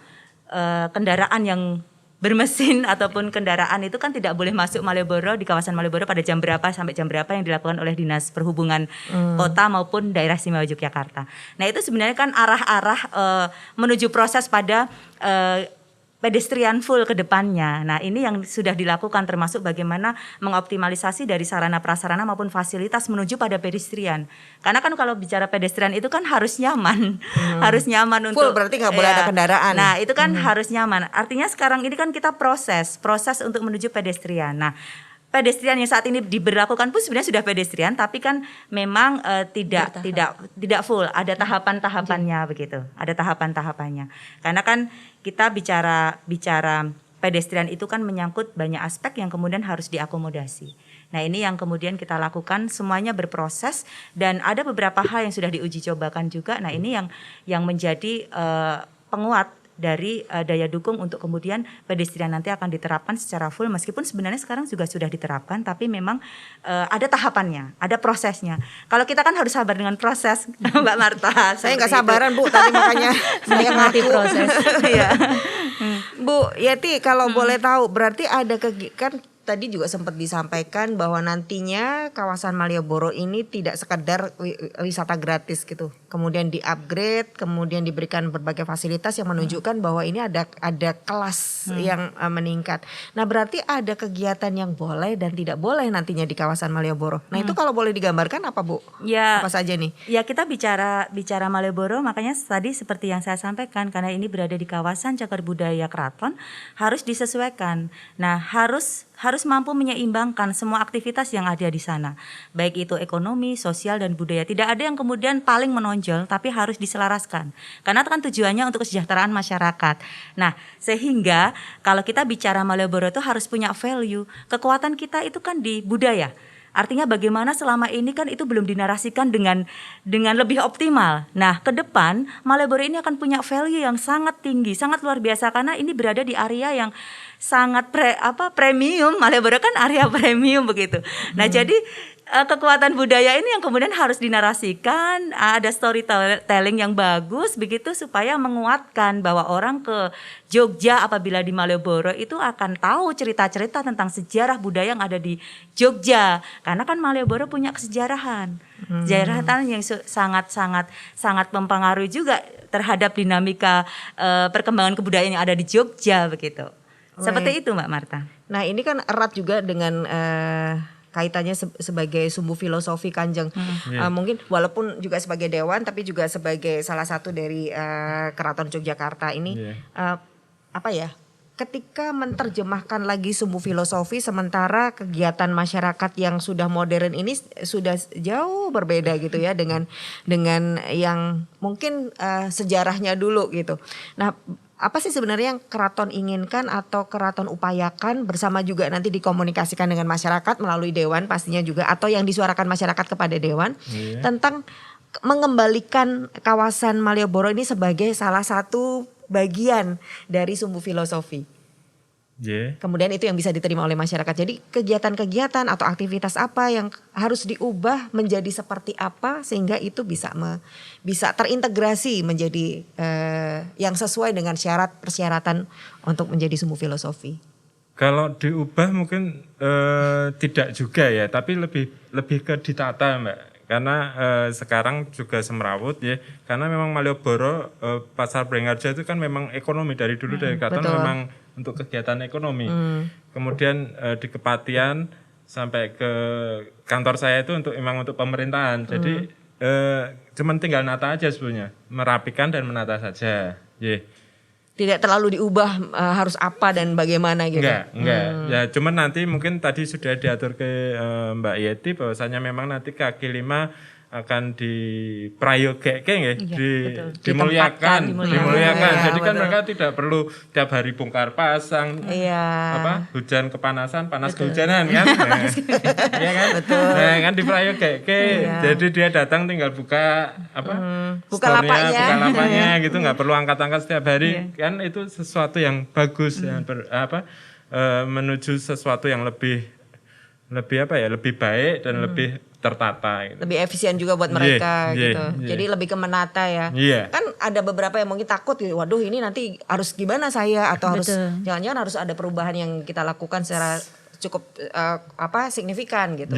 kendaraan yang bermesin ataupun kendaraan itu kan tidak boleh masuk Malioboro di kawasan Malioboro pada jam berapa sampai jam berapa yang dilakukan oleh Dinas Perhubungan Kota maupun Daerah Istimewa Yogyakarta. Nah, itu sebenarnya kan arah-arah menuju proses pada pedestrian full ke depannya. Nah, ini yang sudah dilakukan termasuk bagaimana mengoptimalisasi dari sarana prasarana maupun fasilitas menuju pada pedestrian. Karena kan kalau bicara pedestrian itu kan harus nyaman. Harus nyaman Full untuk berarti nggak boleh ada kendaraan. Nah, itu kan harus nyaman. Artinya sekarang ini kan kita proses untuk menuju pedestrian. Nah, pedestrian yang saat ini diberlakukan pun sebenarnya sudah pedestrian, tapi kan memang tidak full, ada tahapan-tahapannya begitu. Ada tahapan-tahapannya. Karena kan kita bicara pedestrian itu kan menyangkut banyak aspek yang kemudian harus diakomodasi. Nah, ini yang kemudian kita lakukan, semuanya berproses dan ada beberapa hal yang sudah diuji cobakan juga. Nah, ini yang menjadi penguat dari daya dukung untuk kemudian pedestrian nanti akan diterapkan secara full, meskipun sebenarnya sekarang juga sudah diterapkan, tapi memang ada tahapannya, ada prosesnya. Kalau kita kan harus sabar dengan proses, Mbak Marta. Saya nggak sabaran Bu, tadi makanya saya Menikmati proses. Iya. Bu Yati, kalau boleh tahu berarti ada kan tadi juga sempat disampaikan bahwa nantinya kawasan Malioboro ini tidak sekedar wisata gratis gitu. Kemudian di-upgrade, kemudian diberikan berbagai fasilitas yang menunjukkan bahwa ini ada kelas yang meningkat. Nah, berarti ada kegiatan yang boleh dan tidak boleh nantinya di kawasan Malioboro. Nah, itu kalau boleh digambarkan apa, Bu? Ya, Apa saja nih? Ya, kita bicara Malioboro, makanya tadi seperti yang saya sampaikan, karena ini berada di kawasan cagar budaya keraton, harus disesuaikan. Nah, harus mampu menyeimbangkan semua aktivitas yang ada di sana, baik itu ekonomi, sosial, dan budaya. Tidak ada yang kemudian paling menonjol, tapi harus diselaraskan. Karena kan tujuannya untuk kesejahteraan masyarakat. Nah, sehingga kalau kita bicara Malioboro itu harus punya value. Kekuatan kita itu kan di budaya. Artinya bagaimana selama ini kan itu belum dinarasikan dengan lebih optimal. Nah, ke depan Malioboro ini akan punya value yang sangat tinggi, sangat luar biasa, karena ini berada di area yang sangat premium. Malioboro kan area premium begitu. Nah, jadi kekuatan budaya ini yang kemudian harus dinarasikan, ada storytelling yang bagus begitu supaya menguatkan bahwa orang ke Jogja apabila di Malioboro itu akan tahu cerita-cerita tentang sejarah budaya yang ada di Jogja. Karena kan Malioboro punya kesejarahan. Kesejarahan yang sangat mempengaruhi juga terhadap dinamika perkembangan kebudayaan yang ada di Jogja begitu. Seperti itu, Mbak Marta. Nah, ini kan erat juga dengan kaitannya sebagai sumbu filosofi Kanjeng. Mungkin walaupun juga sebagai dewan tapi juga sebagai salah satu dari Keraton Yogyakarta ini ketika menerjemahkan lagi sumbu filosofi sementara kegiatan masyarakat yang sudah modern ini sudah jauh berbeda gitu ya dengan yang mungkin sejarahnya dulu gitu. Nah, apa sih sebenarnya yang keraton inginkan atau keraton upayakan bersama juga nanti dikomunikasikan dengan masyarakat melalui dewan pastinya juga, atau yang disuarakan masyarakat kepada dewan tentang mengembalikan kawasan Malioboro ini sebagai salah satu bagian dari sumbu filosofi. Kemudian itu yang bisa diterima oleh masyarakat. Jadi kegiatan-kegiatan atau aktivitas apa yang harus diubah menjadi seperti apa sehingga itu bisa terintegrasi menjadi yang sesuai dengan persyaratan untuk menjadi sumbu filosofi. Kalau diubah mungkin tidak juga ya, tapi lebih ke ditata, Mbak. Karena sekarang juga semrawut ya, karena memang Malioboro Pasar Beringharjo itu kan memang ekonomi dari dulu dari keraton memang untuk kegiatan ekonomi. Kemudian di Kepatian sampai ke kantor saya itu untuk pemerintahan. Jadi cuman tinggal nata aja sebenarnya, merapikan dan menata saja. Tidak terlalu diubah harus apa dan bagaimana gitu. Enggak. Ya cuman nanti mungkin tadi sudah diatur ke Mbak Yeti bahwasanya memang nanti kaki 5 akan diprayogeke nggih, dimuliakan. Jadi kan mereka tidak perlu tiap hari bongkar pasang, hujan kepanasan, panas kehujanan kan. Iya kan? Betul. Nah, kan diprayogeke. Jadi dia datang tinggal buka buka lapaknya gitu, nggak perlu angkat-angkat setiap hari. Kan itu sesuatu yang bagus yang menuju sesuatu yang lebih baik dan lebih tertata gitu. Lebih efisien juga buat mereka gitu. Jadi lebih ke menata ya. Kan ada beberapa yang mungkin takut gitu, waduh ini nanti harus gimana saya, atau jangan-jangan harus ada perubahan yang kita lakukan secara cukup signifikan gitu.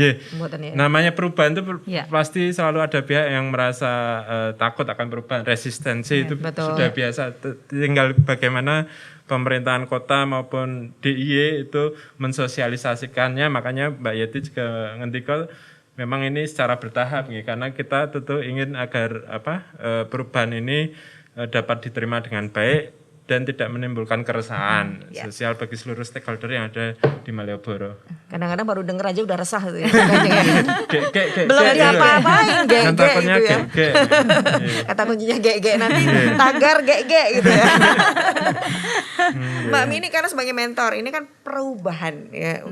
Namanya perubahan itu pasti selalu ada pihak yang merasa takut akan perubahan, resistensi itu sudah biasa. Tinggal bagaimana pemerintahan kota maupun DIY itu mensosialisasikannya. Makanya Mbak Yeti juga ngendika memang ini secara bertahap nih, karena kita tentu ingin agar perubahan ini dapat diterima dengan baik dan tidak menimbulkan keresahan sosial bagi seluruh stakeholder yang ada di Malioboro. Kadang-kadang baru denger aja udah resah gitu ya. Belum diapa-apain takutnya gitu ya. Kata kuncinya ge nanti tagar ge gitu ya. Mbak Mini karena sebagai mentor ini kan perubahan ya.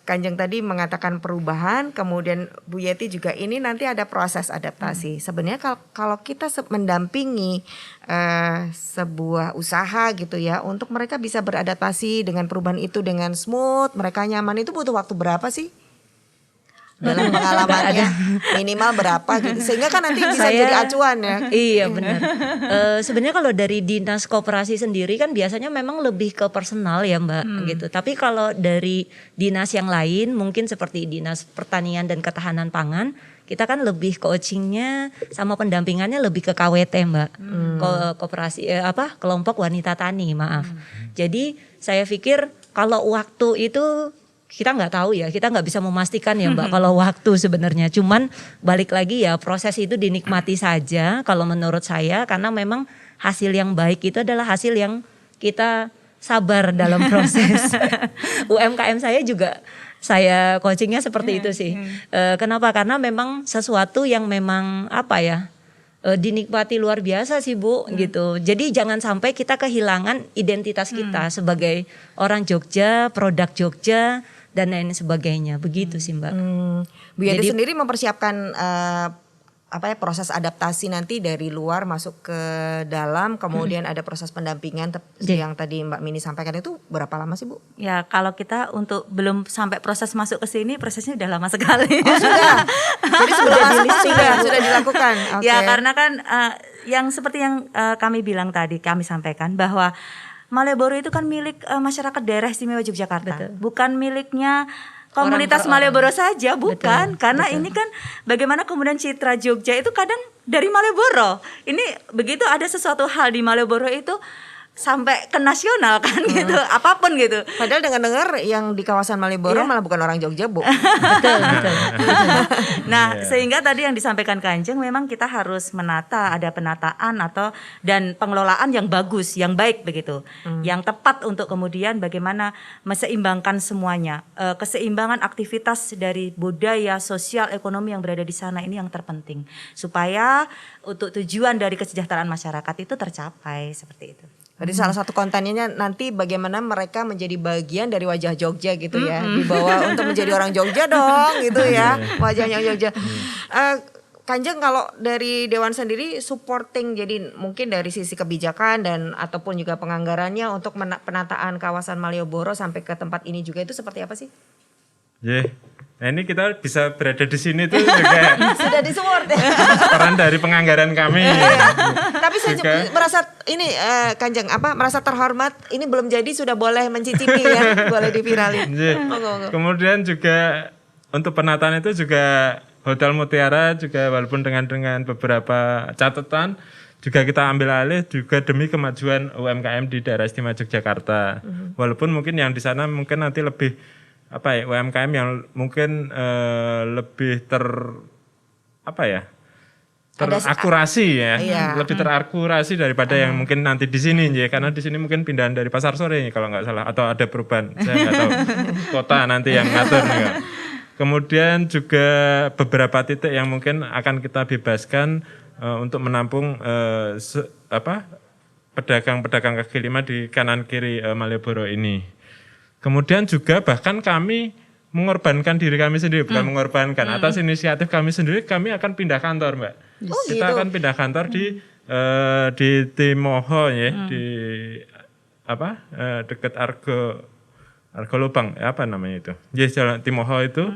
Kanjeng tadi mengatakan perubahan, kemudian Bu Yeti juga ini nanti ada proses adaptasi. Sebenarnya kalau kita mendampingi sebuah usaha gitu ya, untuk mereka bisa beradaptasi dengan perubahan itu dengan smooth, mereka nyaman, itu butuh waktu berapa sih? dalam pengalamannya minimal berapa gitu, sehingga kan nanti bisa Saya- jadi acuan ya. Iya benar. Sebenarnya kalau dari dinas koperasi sendiri kan biasanya memang lebih ke personal ya Mbak gitu. Tapi kalau dari dinas yang lain mungkin seperti dinas pertanian dan ketahanan pangan, kita kan lebih coachingnya sama pendampingannya lebih ke KWT Mbak, koperasi kelompok wanita tani maaf. Jadi saya pikir kalau waktu itu kita nggak tahu ya, kita nggak bisa memastikan ya Mbak kalau waktu sebenarnya. Cuman balik lagi ya proses itu dinikmati saja kalau menurut saya, karena memang hasil yang baik itu adalah hasil yang kita sabar dalam proses. UMKM saya juga saya coachingnya seperti itu sih. Kenapa? Karena memang sesuatu yang memang dinikmati luar biasa sih Bu gitu. Jadi jangan sampai kita kehilangan identitas kita sebagai orang Jogja, produk Jogja dan lain sebagainya. Begitu sih Mbak. Bu Yadi Jadi- sendiri mempersiapkan proses adaptasi nanti dari luar masuk ke dalam, kemudian ada proses pendampingan yang tadi Mbak Mini sampaikan, itu berapa lama sih Bu? Ya kalau kita untuk belum sampai proses masuk ke sini, prosesnya udah lama sekali. Oh sudah, jadi sebelum masuk sudah dilakukan. Oke. Ya karena kan yang seperti yang kami bilang tadi, kami sampaikan bahwa Malioboro itu kan milik masyarakat daerah istimewa Yogyakarta, bukan miliknya komunitas Orang per orang. Malioboro saja, bukan. Betul, Karena ini kan bagaimana kemudian citra Jogja itu kadang dari Malioboro. Ini begitu ada sesuatu hal di Malioboro itu sampai ke nasional kan gitu, apapun gitu. Padahal dengar-dengar yang di kawasan Malioboro malah bukan orang Jogja Bu. Betul. Nah, sehingga tadi yang disampaikan Kanjeng memang kita harus menata, ada penataan dan pengelolaan yang bagus, yang baik begitu. Yang tepat untuk kemudian bagaimana meseimbangkan semuanya. Keseimbangan aktivitas dari budaya, sosial, ekonomi yang berada di sana ini yang terpenting. Supaya untuk tujuan dari kesejahteraan masyarakat itu tercapai seperti itu. Jadi salah satu kontennya nanti bagaimana mereka menjadi bagian dari wajah Jogja gitu ya, dibawa untuk menjadi orang Jogja dong gitu ya, wajahnya Jogja. Kanjeng, kalau dari Dewan sendiri supporting, jadi mungkin dari sisi kebijakan dan ataupun juga penganggarannya untuk penataan kawasan Malioboro sampai ke tempat ini juga itu seperti apa sih? Nah ini kita bisa berada di sini tuh juga Sudah disupport ya. peran dari penganggaran kami. Tapi saya Juga. merasa ini Kanjeng merasa terhormat, ini belum jadi sudah boleh mencicipi ya, boleh diviralin. Monggo. Kemudian juga untuk penataan itu juga Hotel Mutiara juga walaupun dengan beberapa catatan juga kita ambil alih juga demi kemajuan UMKM di daerah istimewa Yogyakarta. Walaupun mungkin yang di sana mungkin nanti lebih UMKM yang mungkin lebih terakurasi ya, lebih terakurasi daripada yang mungkin nanti di sini ya, karena di sini mungkin pindahan dari Pasar Sore kalau nggak salah, atau ada perubahan, saya nggak tahu kota nanti yang ngatur nih. Kemudian juga beberapa titik yang mungkin akan kita bebaskan untuk menampung pedagang-pedagang kaki lima di kanan kiri Malioboro ini. Kemudian juga bahkan kami mengorbankan diri kami sendiri, bukan mengorbankan, atas inisiatif kami sendiri kami akan pindah kantor Mbak. Kita akan pindah kantor di Timoho ya, di dekat Argo Lubang, apa namanya itu? Yes, Jalan Timoho itu.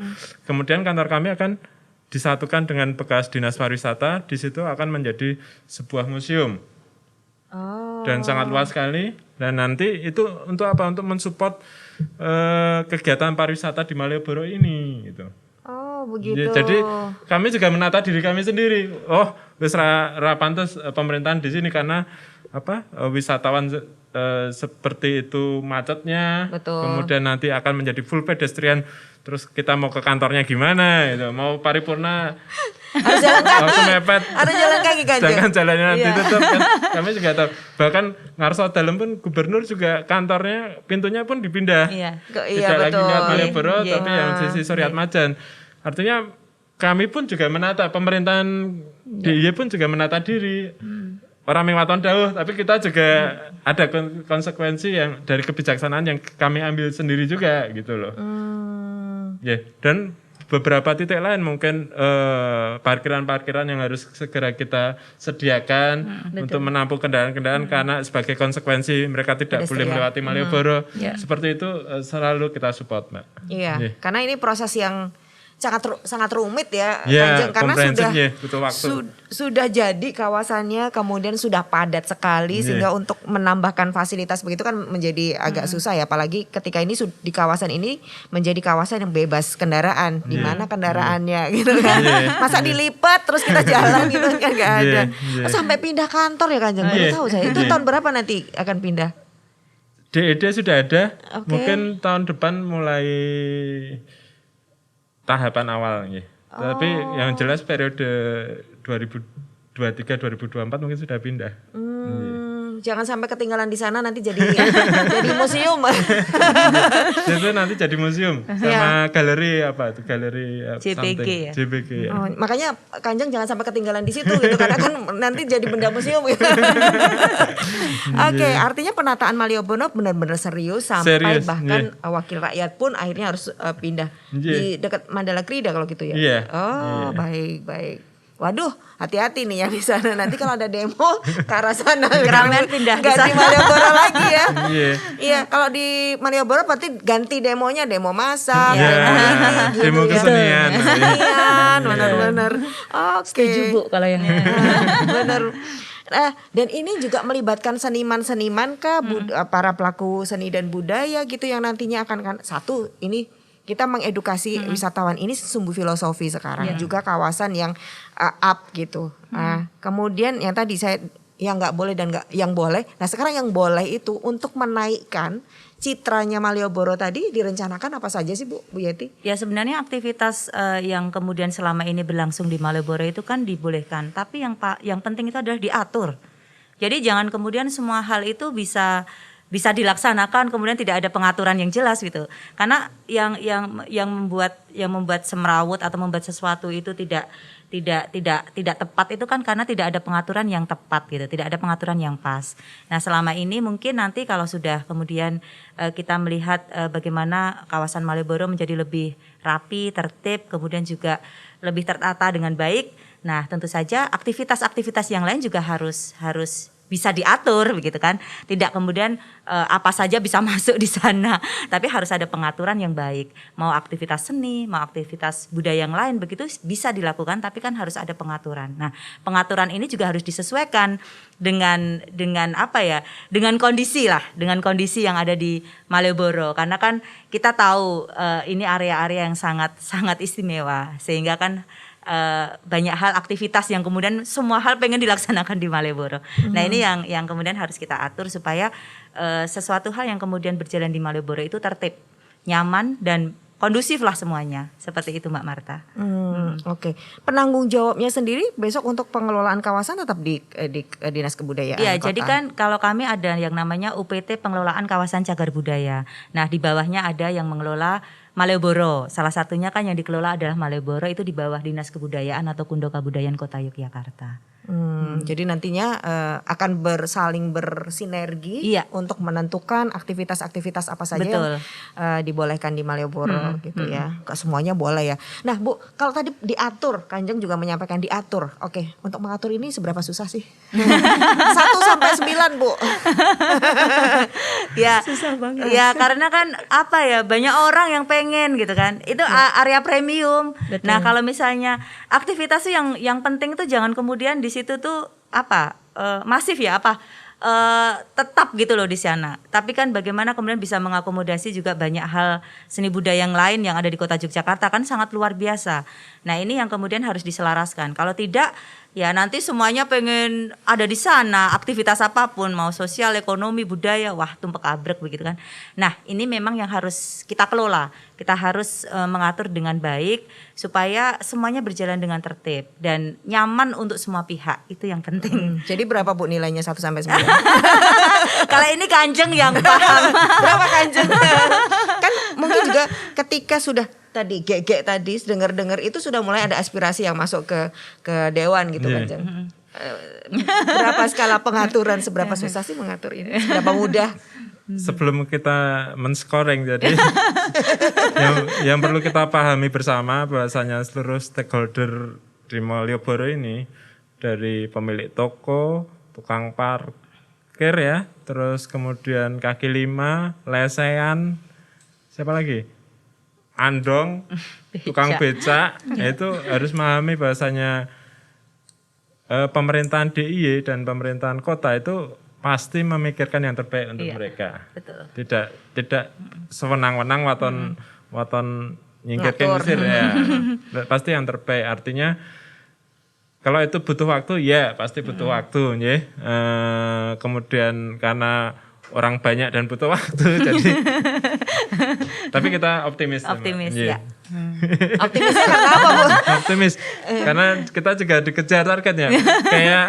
Kemudian kantor kami akan disatukan dengan bekas dinas pariwisata, di situ akan menjadi sebuah museum. Dan sangat luas sekali, dan nanti itu untuk apa? Untuk mensupport kegiatan pariwisata di Malioboro ini gitu. Oh begitu. Jadi kami juga menata diri kami sendiri. Oh, wis ra pantes pemerintahan di sini karena wisatawan seperti itu macetnya. Betul. Kemudian nanti akan menjadi full pedestrian. Terus kita mau ke kantornya gimana gitu. Mau paripurna Harus jalan kaki. waktu mepet. Harus jalan kaki Kanjeng. Jangan jalannya ditutup kan. Kami juga tahu. Bahkan Ngarso Dalem pun gubernur juga kantornya pintunya pun dipindah. Iya. Iya Tidak lagi betul. niat Malioboro Iya. tapi yang sisi Suryat Majan. Artinya kami pun juga menata, pemerintahan DIY pun juga menata diri. Orang Mingwaton Dauh, tapi kita juga ada konsekuensi yang dari kebijaksanaan yang kami ambil sendiri juga gitu loh. Ya, dan beberapa titik lain mungkin parkiran-parkiran yang harus segera kita sediakan untuk menampung kendaraan-kendaraan karena sebagai konsekuensi mereka tidak boleh melewati Malioboro. Seperti itu selalu kita support, Mbak. Iya, karena ini proses yang sangat rumit ya, Ya, Kanjeng, karena komprehensifnya butuh waktu. sudah jadi kawasannya, kemudian sudah padat sekali sehingga untuk menambahkan fasilitas begitu kan menjadi agak susah ya, apalagi ketika ini di kawasan ini menjadi kawasan yang bebas kendaraan, di mana kendaraannya gitu kan. Masa dilipat terus kita jalan gitu kan nggak ada. Sampai pindah kantor ya Kanjeng, baru tahu saya. Itu tahun berapa nanti akan pindah? DED sudah ada, Oke. mungkin tahun depan mulai tahapan awal ya. Tapi yang jelas periode 2023-2024 mungkin sudah pindah. Jangan sampai ketinggalan di sana nanti jadi museum. Itu nanti jadi museum sama galeri apa itu galeri JBG something. ya? JBG ya. Oh, makanya Kanjeng jangan sampai ketinggalan di situ gitu karena kan nanti jadi benda museum gitu. Oke, artinya penataan Malioboro benar-benar serius sampai Serius, bahkan wakil rakyat pun akhirnya harus pindah di dekat Mandala Krida kalau gitu ya. Iya. Oh, baik. Waduh, hati-hati nih yang di sana. Nanti kalau ada demo ke arah sana Keramaian pindah nggak di Malioboro lagi ya. Iya. Iya, kalau di Malioboro berarti ganti demonya, demo masak, Iya. demo ini gitu Demo ya. kesenian. Kesenian, benar-benar. Oke. Setuju Bu kalau yang Benar. Dan ini juga melibatkan seniman-seniman kah, para pelaku seni dan budaya gitu yang nantinya akan kan satu ini kita mengedukasi wisatawan ini sumbu filosofi sekarang juga kawasan yang up gitu. Kemudian yang tadi saya yang nggak boleh dan yang boleh. Nah sekarang yang boleh itu untuk menaikkan citranya Malioboro tadi direncanakan apa saja sih Bu Yeti? Ya sebenarnya aktivitas yang kemudian selama ini berlangsung di Malioboro itu kan dibolehkan, tapi yang penting itu adalah diatur. Jadi jangan kemudian semua hal itu bisa dilaksanakan kemudian tidak ada pengaturan yang jelas gitu. Karena yang membuat semrawut atau membuat sesuatu itu tidak tepat itu kan karena tidak ada pengaturan yang tepat gitu, tidak ada pengaturan yang pas. Nah, selama ini mungkin nanti kalau sudah kemudian kita melihat bagaimana kawasan Malioboro menjadi lebih rapi, tertib, kemudian juga lebih tertata dengan baik. Nah, tentu saja aktivitas-aktivitas yang lain juga harus bisa diatur begitu kan. Tidak kemudian apa saja bisa masuk di sana, tapi harus ada pengaturan yang baik. Mau aktivitas seni, mau aktivitas budaya yang lain begitu bisa dilakukan, tapi kan harus ada pengaturan. Nah, pengaturan ini juga harus disesuaikan dengan apa ya? Dengan kondisi yang ada di Malioboro. Karena kan kita tahu ini area-area yang sangat istimewa sehingga kan banyak hal aktivitas yang kemudian semua hal pengen dilaksanakan di Malioboro. Nah ini yang kemudian harus kita atur supaya sesuatu hal yang kemudian berjalan di Malioboro itu tertib, nyaman dan kondusif lah semuanya. Seperti itu Mbak Marta. Oke. Penanggung jawabnya sendiri besok untuk pengelolaan kawasan tetap di Dinas Kebudayaan Iya, Kota. jadi kan kalau kami ada yang namanya UPT Pengelolaan Kawasan Cagar Budaya. Nah, di bawahnya ada yang mengelola Malioboro. Salah satunya kan yang dikelola adalah Malioboro, itu di bawah Dinas Kebudayaan atau Kundo Kabudayaan Kota Yogyakarta. Jadi nantinya akan saling bersinergi Iya. untuk menentukan aktivitas-aktivitas apa saja Betul. yang dibolehkan di Malioboro gitu ya. Gak semuanya boleh ya. Nah Bu, kalau tadi diatur, Kanjeng juga menyampaikan diatur. Oke, untuk mengatur ini seberapa susah sih? 1 sampai 9 Bu. Ya, susah banget. Ya karena kan apa ya, banyak orang yang pengen gitu kan. Itu area premium. Betul. Nah kalau misalnya aktivitas tuh yang penting tuh jangan kemudian di situ tuh masif ya tetap gitu loh di sana. Tapi kan bagaimana kemudian bisa mengakomodasi juga banyak hal seni budaya yang lain yang ada di Kota Yogyakarta kan sangat luar biasa. Nah ini yang kemudian harus diselaraskan. Kalau tidak ya nanti semuanya pengen ada di sana, aktivitas apapun mau sosial, ekonomi, budaya, wah tumpek abrek begitu kan. Nah ini memang yang harus kita kelola. Kita harus mengatur dengan baik supaya semuanya berjalan dengan tertib dan nyaman untuk semua pihak, itu yang penting. Jadi berapa Bu nilainya 1 sampai 9? Kalau ini Kanjeng yang paham. Berapa Kanjeng? Kan mungkin juga ketika sudah tadi gegek tadi dengar-dengar itu sudah mulai ada aspirasi yang masuk ke dewan gitu Kanjeng. Berapa skala pengaturan, seberapa susah sih mengatur ini? Seberapa mudah? Sebelum kita men-scoring jadi yang perlu kita pahami bersama bahwasanya seluruh stakeholder di Malioboro ini dari pemilik toko, tukang parkir ya, terus kemudian kaki lima, lesehan, siapa lagi? andong, tukang becak, itu harus memahami bahasanya pemerintahan DIY dan pemerintahan kota itu pasti memikirkan yang terbaik untuk mereka. Betul. Tidak sewenang-wenang waton nyingkir-nyingkir ya. Pasti yang terbaik. Artinya kalau itu butuh waktu, ya pasti butuh waktu, ya. Kemudian karena orang banyak dan butuh waktu, jadi. Tapi kita optimis. Optimis ya. Optimisnya karena apa, Bu? Optimis, karena kita juga dikejar targetnya. Kayak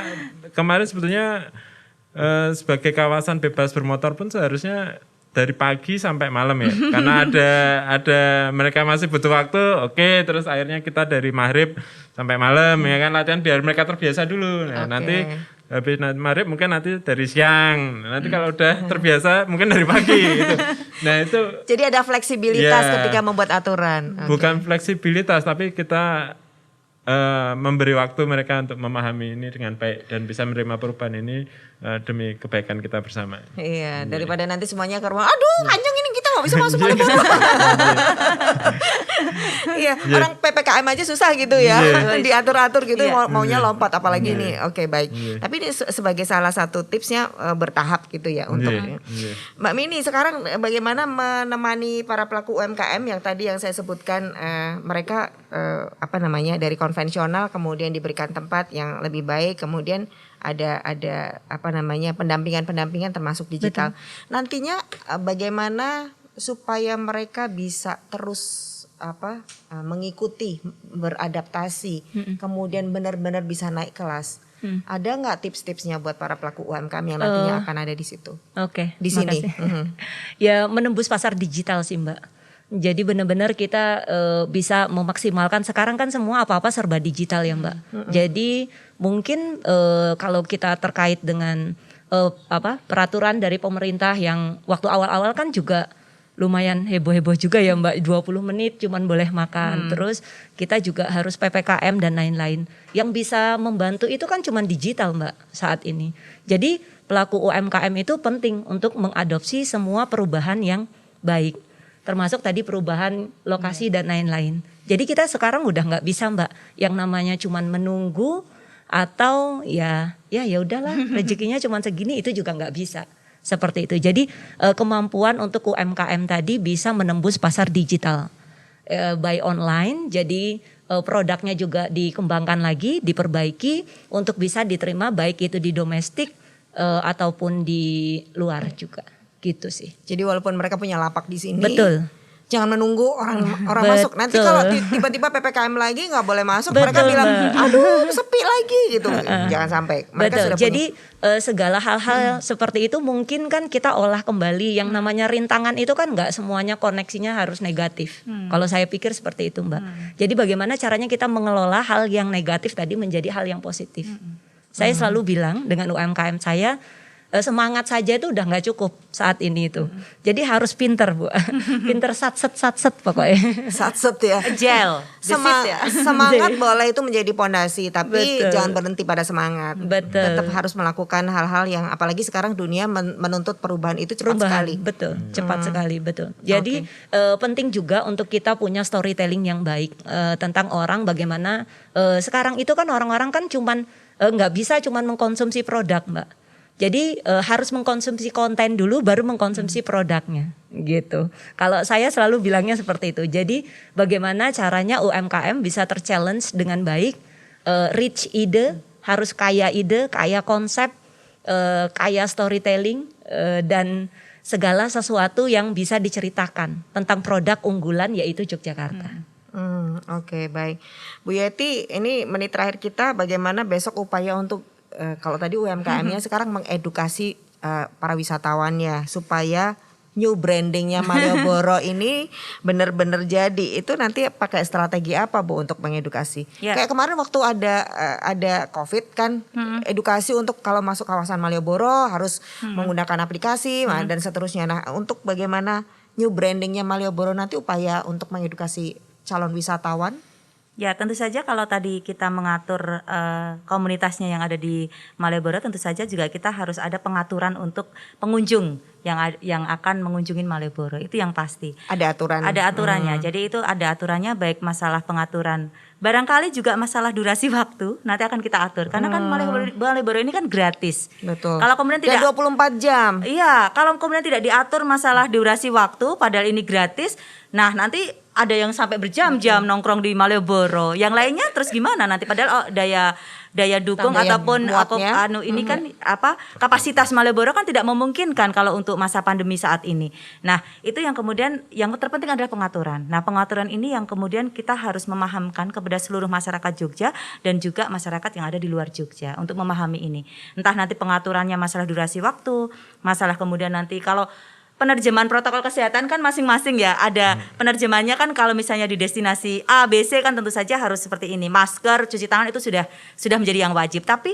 kemarin sebetulnya sebagai kawasan bebas bermotor pun seharusnya dari pagi sampai malam ya, karena ada mereka masih butuh waktu, oke, terus akhirnya kita dari maghrib sampai malam ya kan, latihan biar mereka terbiasa dulu. Nah, nanti habis maghrib mungkin nanti dari siang, nanti kalau udah terbiasa mungkin dari pagi gitu. Nah itu. Jadi ada fleksibilitas ketika membuat aturan. Bukan fleksibilitas, tapi kita memberi waktu mereka untuk memahami ini dengan baik dan bisa menerima perubahan ini demi kebaikan kita bersama. Iya, daripada nanti semuanya ke rumah, aduh anjing ini kita nggak bisa masuk Malioboro. Iya, orang PPKM aja susah gitu ya, diatur-atur gitu, maunya lompat apalagi nih. Oke, baik. Tapi ini sebagai salah satu tipsnya bertahap gitu ya untuk Mbak Mini. Sekarang bagaimana menemani para pelaku UMKM yang tadi yang saya sebutkan, mereka dari konvensional kemudian diberikan tempat yang lebih baik, kemudian ada pendampingan termasuk digital. Betul. Nantinya bagaimana supaya mereka bisa terus mengikuti, beradaptasi, kemudian benar-benar bisa naik kelas. Ada nggak tips-tipsnya buat para pelaku UMKM yang nantinya akan ada di situ? Oke, di sini. Ya, menembus pasar digital sih, Mbak. Jadi benar-benar kita bisa memaksimalkan, sekarang kan semua apa-apa serba digital ya, Mbak. Jadi mungkin kalau kita terkait dengan peraturan dari pemerintah yang waktu awal-awal kan juga lumayan heboh-heboh juga ya, Mbak. 20 menit cuman boleh makan. Terus kita juga harus PPKM dan lain-lain. Yang bisa membantu itu kan cuman digital, Mbak, saat ini. Jadi pelaku UMKM itu penting untuk mengadopsi semua perubahan yang baik. Termasuk tadi perubahan lokasi dan lain-lain. Jadi kita sekarang udah nggak bisa, Mbak, yang namanya cuman menunggu atau ya udahlah rezekinya cuman segini, itu juga nggak bisa seperti itu. Jadi kemampuan untuk UMKM tadi bisa menembus pasar digital, by online. Jadi produknya juga dikembangkan lagi, diperbaiki untuk bisa diterima baik itu di domestik ataupun di luar juga. Gitu sih. Jadi walaupun mereka punya lapak di sini, betul, jangan menunggu orang masuk. Nanti kalau tiba-tiba PPKM lagi nggak boleh masuk, mereka bilang, aduh sepi lagi gitu. Jangan sampai. Mereka sudah jadi segala hal-hal seperti itu mungkin kan kita olah kembali. Yang namanya rintangan itu kan nggak semuanya koneksinya harus negatif. Kalau saya pikir seperti itu, Mbak. Jadi bagaimana caranya kita mengelola hal yang negatif tadi menjadi hal yang positif. Saya selalu bilang dengan UMKM saya, semangat saja itu udah nggak cukup saat ini itu. Jadi harus pinter, Bu. Pinter satset pokoknya. Satset ya. Agile. Semangat boleh itu menjadi pondasi, tapi jangan berhenti pada semangat. Betul. Tetap harus melakukan hal-hal yang, apalagi sekarang dunia menuntut perubahan itu cepat sekali. Betul, cepat sekali, betul. Jadi penting juga untuk kita punya storytelling yang baik tentang orang, bagaimana sekarang itu kan orang-orang kan cuman nggak bisa cuman mengkonsumsi produk, Mbak. Jadi harus mengkonsumsi konten dulu baru mengkonsumsi produknya gitu. Kalau saya selalu bilangnya seperti itu. Jadi bagaimana caranya UMKM bisa terchallenge dengan baik, rich ide, harus kaya ide, kaya konsep, kaya storytelling, dan segala sesuatu yang bisa diceritakan tentang produk unggulan yaitu Yogyakarta. Oke, baik. Bu Yeti, ini menit terakhir kita, bagaimana besok upaya untuk kalau tadi UMKM-nya sekarang mengedukasi para wisatawannya supaya new brandingnya Malioboro ini benar-benar jadi. Itu nanti pakai strategi apa, Bu, untuk mengedukasi? Kayak kemarin waktu ada COVID kan, edukasi untuk kalau masuk kawasan Malioboro harus menggunakan aplikasi dan seterusnya. Nah, untuk bagaimana new brandingnya Malioboro nanti upaya untuk mengedukasi calon wisatawan? Ya, tentu saja kalau tadi kita mengatur komunitasnya yang ada di Malioboro, tentu saja juga kita harus ada pengaturan untuk pengunjung yang akan mengunjungi Malioboro. Itu yang pasti. Ada aturan. Ada aturannya. Jadi itu ada aturannya, baik masalah pengaturan. Barangkali juga masalah durasi waktu nanti akan kita atur. Karena kan Malioboro ini kan gratis. Betul. Kalau kemudian tidak 24 jam. Iya, kalau kemudian tidak diatur masalah durasi waktu, padahal ini gratis, nah nanti ada yang sampai berjam-jam nongkrong di Malioboro. Yang lainnya terus gimana nanti? Padahal daya dukung Daya ataupun muatnya. ini kan kapasitas Malioboro kan tidak memungkinkan kalau untuk masa pandemi saat ini. Nah, itu yang kemudian yang terpenting adalah pengaturan. Nah, pengaturan ini yang kemudian kita harus memahamkan kepada seluruh masyarakat Jogja dan juga masyarakat yang ada di luar Jogja untuk memahami ini. Entah nanti pengaturannya masalah durasi waktu, masalah kemudian nanti kalau penerjemahan protokol kesehatan kan masing-masing ya, ada penerjemahnya kan. Kalau misalnya di destinasi A, B, C kan tentu saja harus seperti ini. Masker, cuci tangan itu sudah menjadi yang wajib. Tapi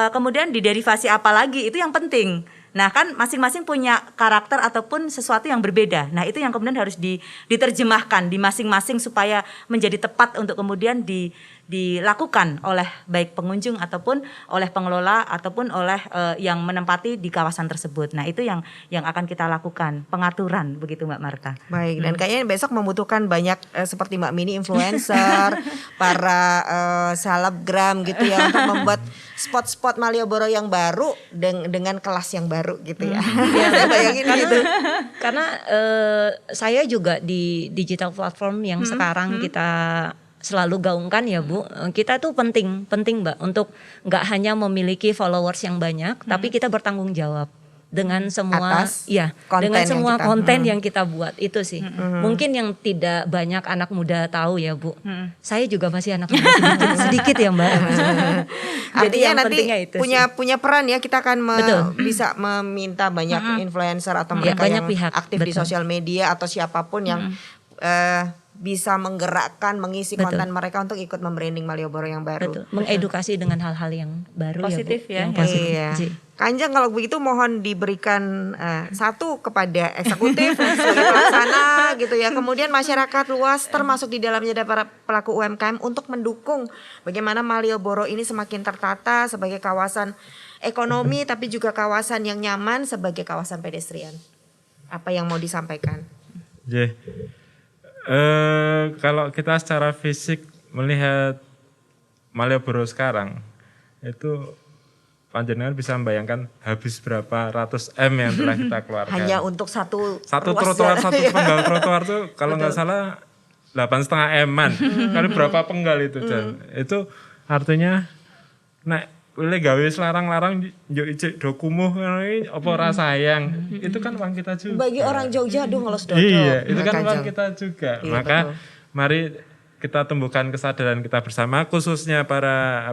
kemudian di derivasi apa lagi itu yang penting. Nah kan masing-masing punya karakter ataupun sesuatu yang berbeda. Nah itu yang kemudian harus diterjemahkan di masing-masing supaya menjadi tepat untuk kemudian dilakukan oleh baik pengunjung ataupun oleh pengelola ataupun oleh yang menempati di kawasan tersebut. Nah itu yang akan kita lakukan, pengaturan begitu Mbak Marta. Baik, dan kayaknya besok membutuhkan banyak seperti Mbak Mini influencer, para selebgram gitu ya untuk membuat spot-spot Malioboro yang baru dengan kelas yang baru gitu ya. Saya bayangin gitu. Karena saya juga di digital platform yang sekarang kita selalu gaungkan ya Bu, kita tuh penting Mbak untuk nggak hanya memiliki followers yang banyak, tapi kita bertanggung jawab dengan semua Atas dengan konten semua yang kita- konten yang kita buat itu sih. Mungkin yang tidak banyak anak muda tahu ya Bu. Saya juga masih anak muda sedikit ya Mbak. Jadi Artinya yang nanti pentingnya itu punya peran ya, kita akan Betul. bisa meminta banyak influencer atau Ya, mereka banyak yang pihak, aktif di betul. sosial media atau siapapun yang bisa menggerakkan, mengisi Betul. konten mereka untuk ikut membranding Malioboro yang baru. Betul. Mengedukasi dengan hal-hal yang baru Positif ya Bu. ya. Yang positif. Iya. Ji. Kanjeng kalau begitu mohon diberikan satu kepada eksekutif sebagai pelaksana gitu ya. Kemudian masyarakat luas termasuk di dalamnya ada para pelaku UMKM untuk mendukung bagaimana Malioboro ini semakin tertata sebagai kawasan ekonomi tapi juga kawasan yang nyaman sebagai kawasan pedestrian. Apa yang mau disampaikan? Kalau kita secara fisik melihat Malioboro sekarang itu panjenengan bisa membayangkan habis berapa ratus M yang telah kita keluarkan. Hanya untuk satu ruas trotoar, jalan. satu penggal trotoar tuh kalau nggak salah 8,5 M-an. Kali berapa penggal itu dan itu artinya nek boleh gawe larang-larang yo ijek do kumuh ini apa ora sayang. Itu kan uang kita juga. Bagi orang Jogja aduh ngelos dodok. Iya, itu kan uang Kanjeng. kita juga. Iya, Maka betul. mari kita tumbuhkan kesadaran kita bersama, khususnya para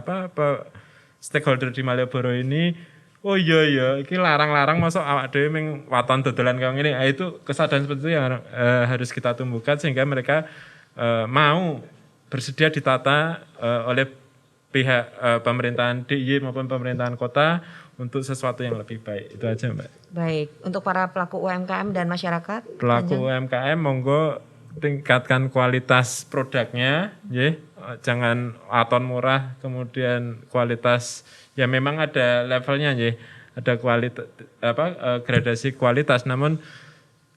stakeholder di Malioboro ini. Oh iya, iki larang-larang masuk awak dhewe ming waton dodolan kaya ngene. Itu kesadaran seperti itu yang harus kita tumbuhkan sehingga mereka mau bersedia ditata oleh pihak pemerintahan DIY maupun pemerintahan kota untuk sesuatu yang lebih baik. Itu aja Mbak. Baik, untuk para pelaku UMKM dan masyarakat. Pelaku UMKM monggo tingkatkan kualitas produknya, nggih. Jangan aton murah kemudian kualitas ya memang ada levelnya nggih. Ada kualitas gradasi kualitas namun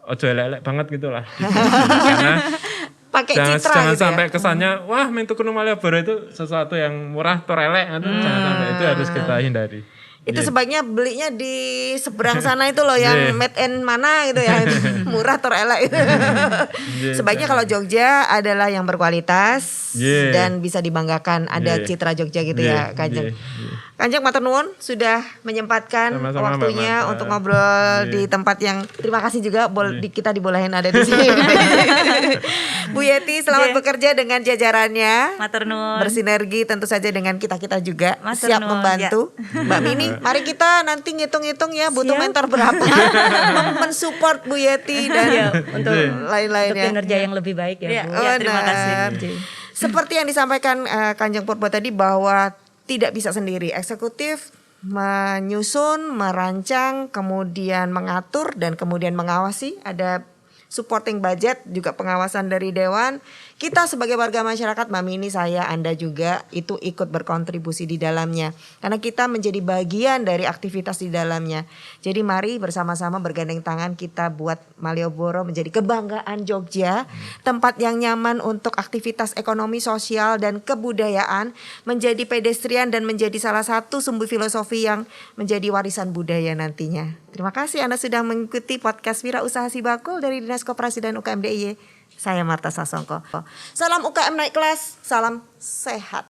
ojo elek-elek banget gitu lah. Karena Pakai jangan citra gitu ya. sampai kesannya wah mentuku Malioboro itu sesuatu yang murah torelek itu jangan sampai itu harus kita hindari. Itu sebaiknya belinya di seberang sana itu loh yang made in mana gitu ya. Murah terelek. Sebaiknya kalau Jogja adalah yang berkualitas dan bisa dibanggakan ada citra Jogja gitu ya Kanjeng. Kanjeng matur nuwun sudah menyempatkan Sama-sama, waktunya Mbak Marta. untuk ngobrol di tempat yang terima kasih juga kita dibolehin ada di sini. Bu Yeti selamat bekerja dengan jajarannya. Matur nuwun. Bersinergi tentu saja dengan kita-kita juga Matur siap nuwun, membantu. Mbak Mini, mari kita nanti ngitung-ngitung ya butuh Siap. mentor berapa mensupport Bu Yeti dan Untuk lain-lainnya. kinerja yang lebih baik ya, Ya, Bu. ya, terima kasih. Benar. Seperti yang disampaikan Kanjeng Purbo tadi bahwa tidak bisa sendiri. Eksekutif menyusun, merancang, kemudian mengatur dan kemudian mengawasi. Ada supporting budget juga pengawasan dari dewan. Kita sebagai warga masyarakat, Mami ini saya, Anda juga itu ikut berkontribusi di dalamnya. Karena kita menjadi bagian dari aktivitas di dalamnya. Jadi mari bersama-sama bergandeng tangan kita buat Malioboro menjadi kebanggaan Jogja, tempat yang nyaman untuk aktivitas ekonomi, sosial dan kebudayaan, menjadi pedestrian dan menjadi salah satu sumbu filosofi yang menjadi warisan budaya nantinya. Terima kasih Anda sudah mengikuti podcast Wira Usaha Si Bakul dari Dinas Koperasi dan UKM DIY. Saya Marta Sasongko. Salam UKM naik kelas, salam sehat.